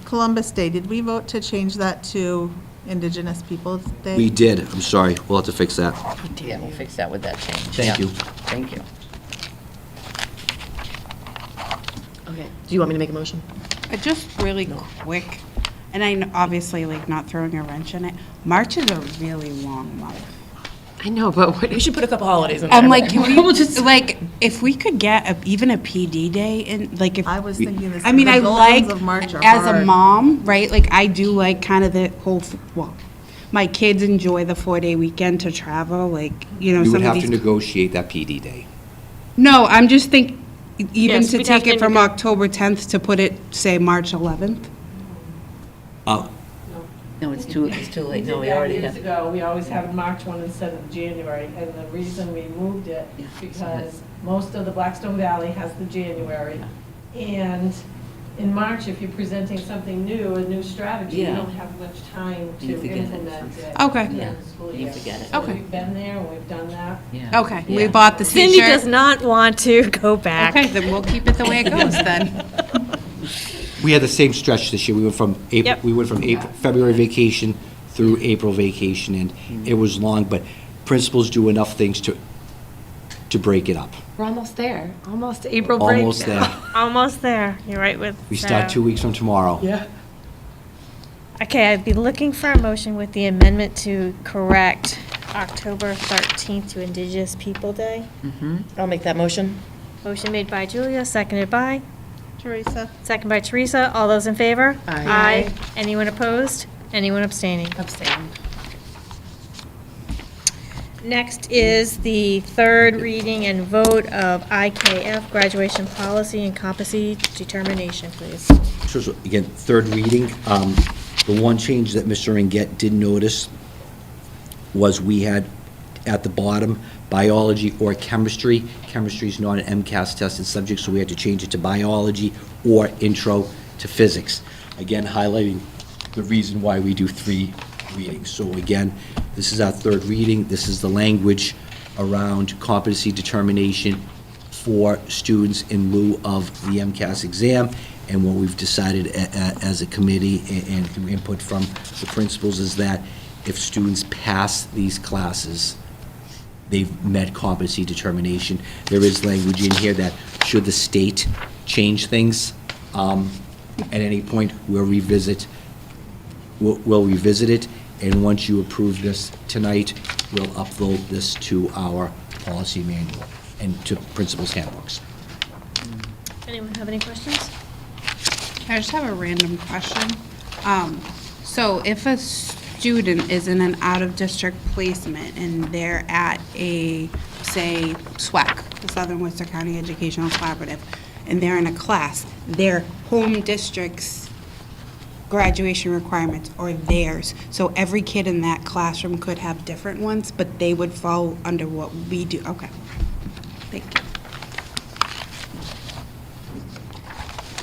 Columbus Day, did we vote to change that to Indigenous Peoples' Day? we did. I'm sorry. We'll have to fix that. Yeah, we'll fix that with that change. Thank Yeah. you. Thank you. Okay, do you want me to make a motion? Just really quick, and I know, obviously, like, not throwing a wrench in it, March is a really long month. I know, but what, we should put a couple holidays in there. I'm like, can we, like, if we could get even a PD day in, like, if. I was thinking this. I mean, the I goals like, of March are as a hard. mom, right, like, I do like kind of the whole, well, my kids enjoy the 4-day weekend to travel, like, you know, We some would of have to these. negotiate that PD day. No, I'm just even Yes, to we'd have take it to from October 10th to put it, say, March 11th. No, it's too late. No, we already Years have. ago, we always had March 1 instead of January, and the reason we moved it, Yeah. because most of the Blackstone Valley has the January. And in March, if you're presenting something new, a new strategy, you Yeah. don't have much time You to forget it. implement it. Okay. during Yeah, the school you year. forget it. So Okay. we've been there, and we've done that. Yeah. Okay, we Yeah. bought the Cindy t-shirt. does not want to go back. Okay, then we'll keep it the way it goes then. We had the same stretch this year. We went from April, Yep. we went from April, February vacation through April vacation, and it was long, but principals do enough things to break it up. We're almost there, almost April break. Almost there. Almost there. You're right with. We start so- 2 weeks from tomorrow. Yeah. Okay, I'd be looking for a motion with the amendment to correct October 13th to Indigenous People Day. I'll make that motion. Motion made by Julia, seconded by, Teresa? second by Teresa. All those in favor? Aye. Anyone opposed? Anyone abstaining? Abstain. Next is the third reading and vote of IKF graduation policy and competency determination, please. So, again, third reading. The one change that Mr. Ringet did notice was we had at the bottom, biology or chemistry. Chemistry is not an MCAS tested subject, so we had to change it to biology or intro to physics. Again, highlighting the reason why we do 3 readings. So again, this is our third reading. This is the language around competency determination for students in lieu of the MCAS exam. And what we've decided as a committee and through input from the principals is that if students pass these classes, they've met competency determination. There is language in here that should the state change things at any point, we'll revisit it. And once you approve this tonight, we'll upload this to our policy manual and to principals' handbooks. Anyone have any questions? I just have a random question. So if a student is in an out-of-district placement and they're at a, say, SWEC, the Southern Worcester County Educational Collaborative, and they're in a class, their home district's graduation requirements are theirs. So every kid in that classroom could have different ones, but they would fall under what we do. Okay. Thank you.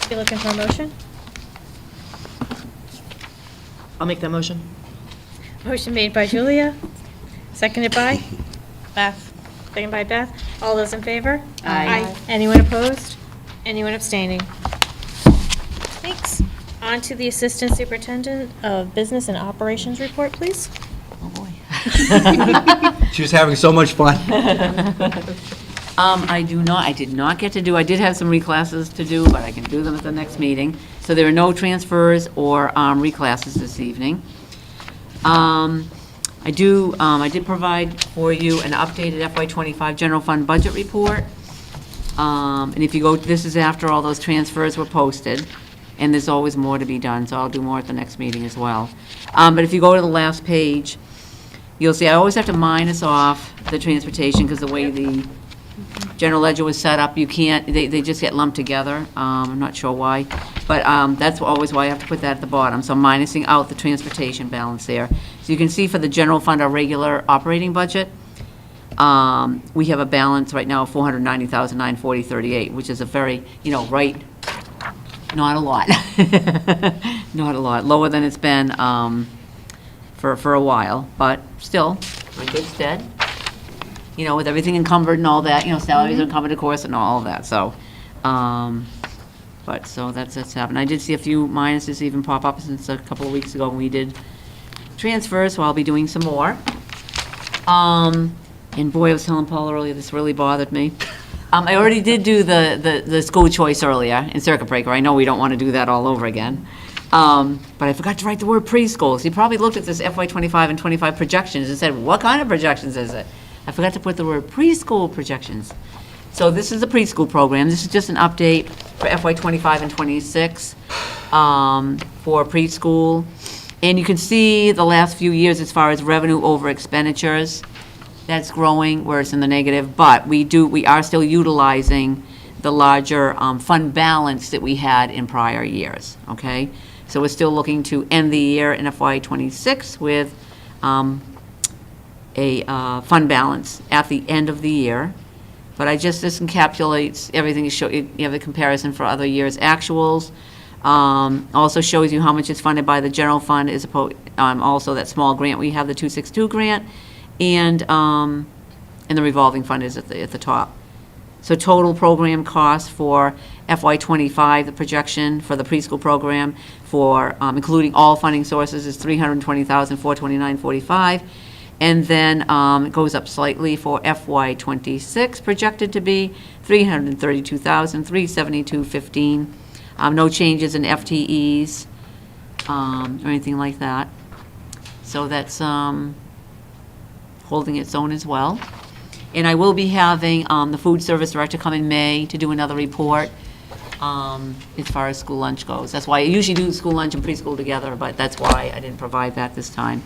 You looking for a motion? I'll make that motion. Motion made by Julia, seconded by? Beth. Seconded by Beth. All those in favor? Aye. Anyone opposed? Anyone abstaining? Thanks. On to the Assistant Superintendent of Business and Operations report, please. Oh, boy. She was having so much fun. I did have some reclasses to do, but I can do them at the next meeting. So there are no transfers or reclasses this evening. I did provide for you an updated FY25 general fund budget report. And if you go, this is after all those transfers were posted, and there's always more to be done, so I'll do more at the next meeting as well. But if you go to the last page, you'll see I always have to minus off the transportation, because the way the general ledger was set up, you can't, they just get lumped together. I'm not sure why, but that's always why I have to put that at the bottom. So I'm minusing out the transportation balance there. So you can see for the general fund, our regular operating budget, We have a balance right now of $490,940.38, which is a very, right, not a lot. Not a lot, lower than it's been for a while, but still, we're in good stead. With everything encumbered and all that, salaries are encumbered, of course, and all of that, so. But, so that's happened. I did see a few minuses even pop up since a couple of weeks ago when we did transfers, so I'll be doing some more. And boy, I was telling Paul earlier, this really bothered me. I already did do the school choice earlier in circuit breaker. I know we don't want to do that all over again. But I forgot to write the word preschool. So you probably looked at this FY '25 and '25 projections and said, what kind of projections is it? I forgot to put the word preschool projections. So this is a preschool program. This is just an update for FY '25 and '26 for preschool. And you can see the last few years as far as revenue over expenditures. That's growing, where it's in the negative, but we are still utilizing the larger fund balance that we had in prior years, okay? So we're still looking to end the year in FY '26 with a fund balance at the end of the year. But this encapsulates everything, you have the comparison for other years' actuals. Also shows you how much is funded by the general fund, as opposed, also that small grant, we have the 262 grant, and the revolving fund is at the top. So total program cost for FY '25, the projection for the preschool program for, including all funding sources, is $320,429.45. And then it goes up slightly for FY '26, projected to be $332,372.15. No changes in FTEs or anything like that. So that's holding its own as well. And I will be having the food service director come in May to do another report as far as school lunch goes. That's why I usually do school lunch and preschool together, but that's why I didn't provide that this time.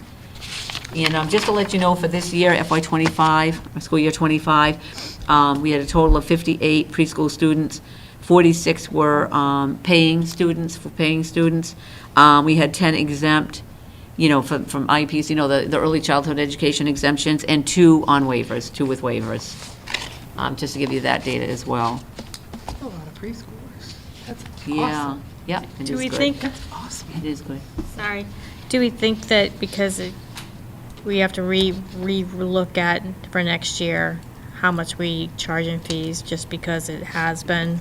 And just to let you know, for this year, FY '25, school year '25, we had a total of 58 preschool students. 46 were paying students. We had 10 exempt, from IEPs, the early childhood education exemptions, and 2 on waivers, 2 with waivers, just to give you that data as well. A lot of preschoolers. That's Yeah, yeah, it Do is we good. think, It is good. sorry, do we think that because we have to re-look at for next year, how much we charge in fees, just because it has been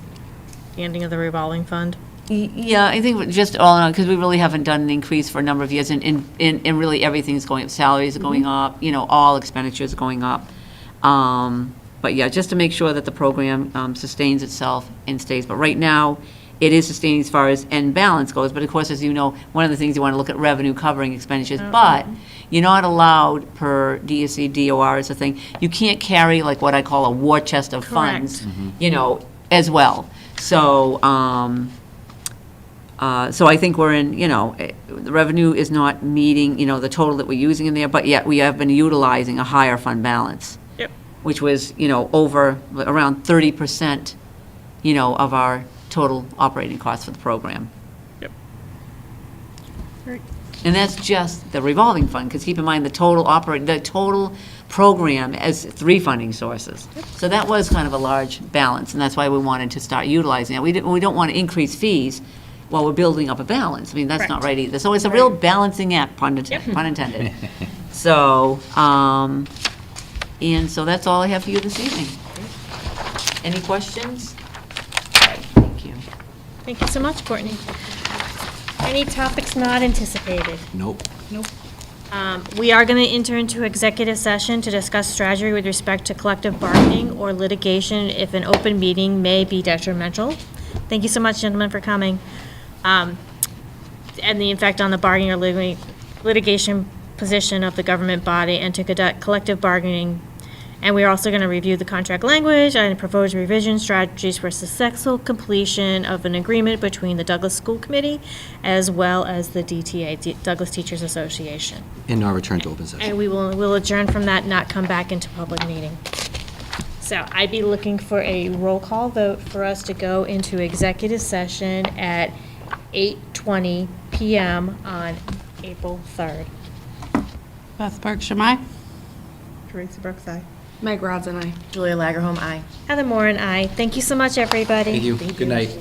the ending of the revolving fund? Yeah, I think just all in all, because we really haven't done an increase for a number of years, and really everything's going up. Salaries are going up, all expenditures are going up. But yeah, just to make sure that the program sustains itself and stays. But right now, it is sustaining as far as end balance goes. But of course, as you know, one of the things you want to look at revenue covering expenditures. But you're not allowed, per DSC, DOR is a thing, you can't carry like what I call a war chest of funds, as well. So, so I think we're in, the revenue is not meeting, the total that we're using in there, but yet we have been utilizing a higher fund balance. Yep. Which was, over around 30%, of our total operating costs for the program. Yep. And that's just the revolving fund, because keep in mind, the total program has 3 funding sources. So that was kind of a large balance, and that's why we wanted to start utilizing it. We don't want to increase fees while we're building up a balance. I mean, that's not right either. So it's a real balancing act, pun intended. So, and so that's all I have for you this evening. Any questions? Thank you. Thank you so much, Courtney. Any topics not anticipated? Nope. We are going to enter into executive session to discuss strategy with respect to collective bargaining or litigation if an open meeting may be detrimental. Thank you so much, gentlemen, for coming. And the effect on the bargaining or litigation position of the government body, and to conduct collective bargaining. And we are also going to review the contract language and propose revision strategies for successful completion of an agreement between the Douglas School Committee as well as the DTA, Douglas Teachers Association. And now return to open session. And we'll adjourn from that, not come back into public meeting. So I'd be looking for a roll call vote for us to go into executive session at 8:20 PM on April 3rd. Beth Bergstrom, aye. Teresa Brooks, aye. Meg Rods and I. Julia Lagerholm, aye. Heather Moore and I. Thank you so much, everybody. Thank you. Good night.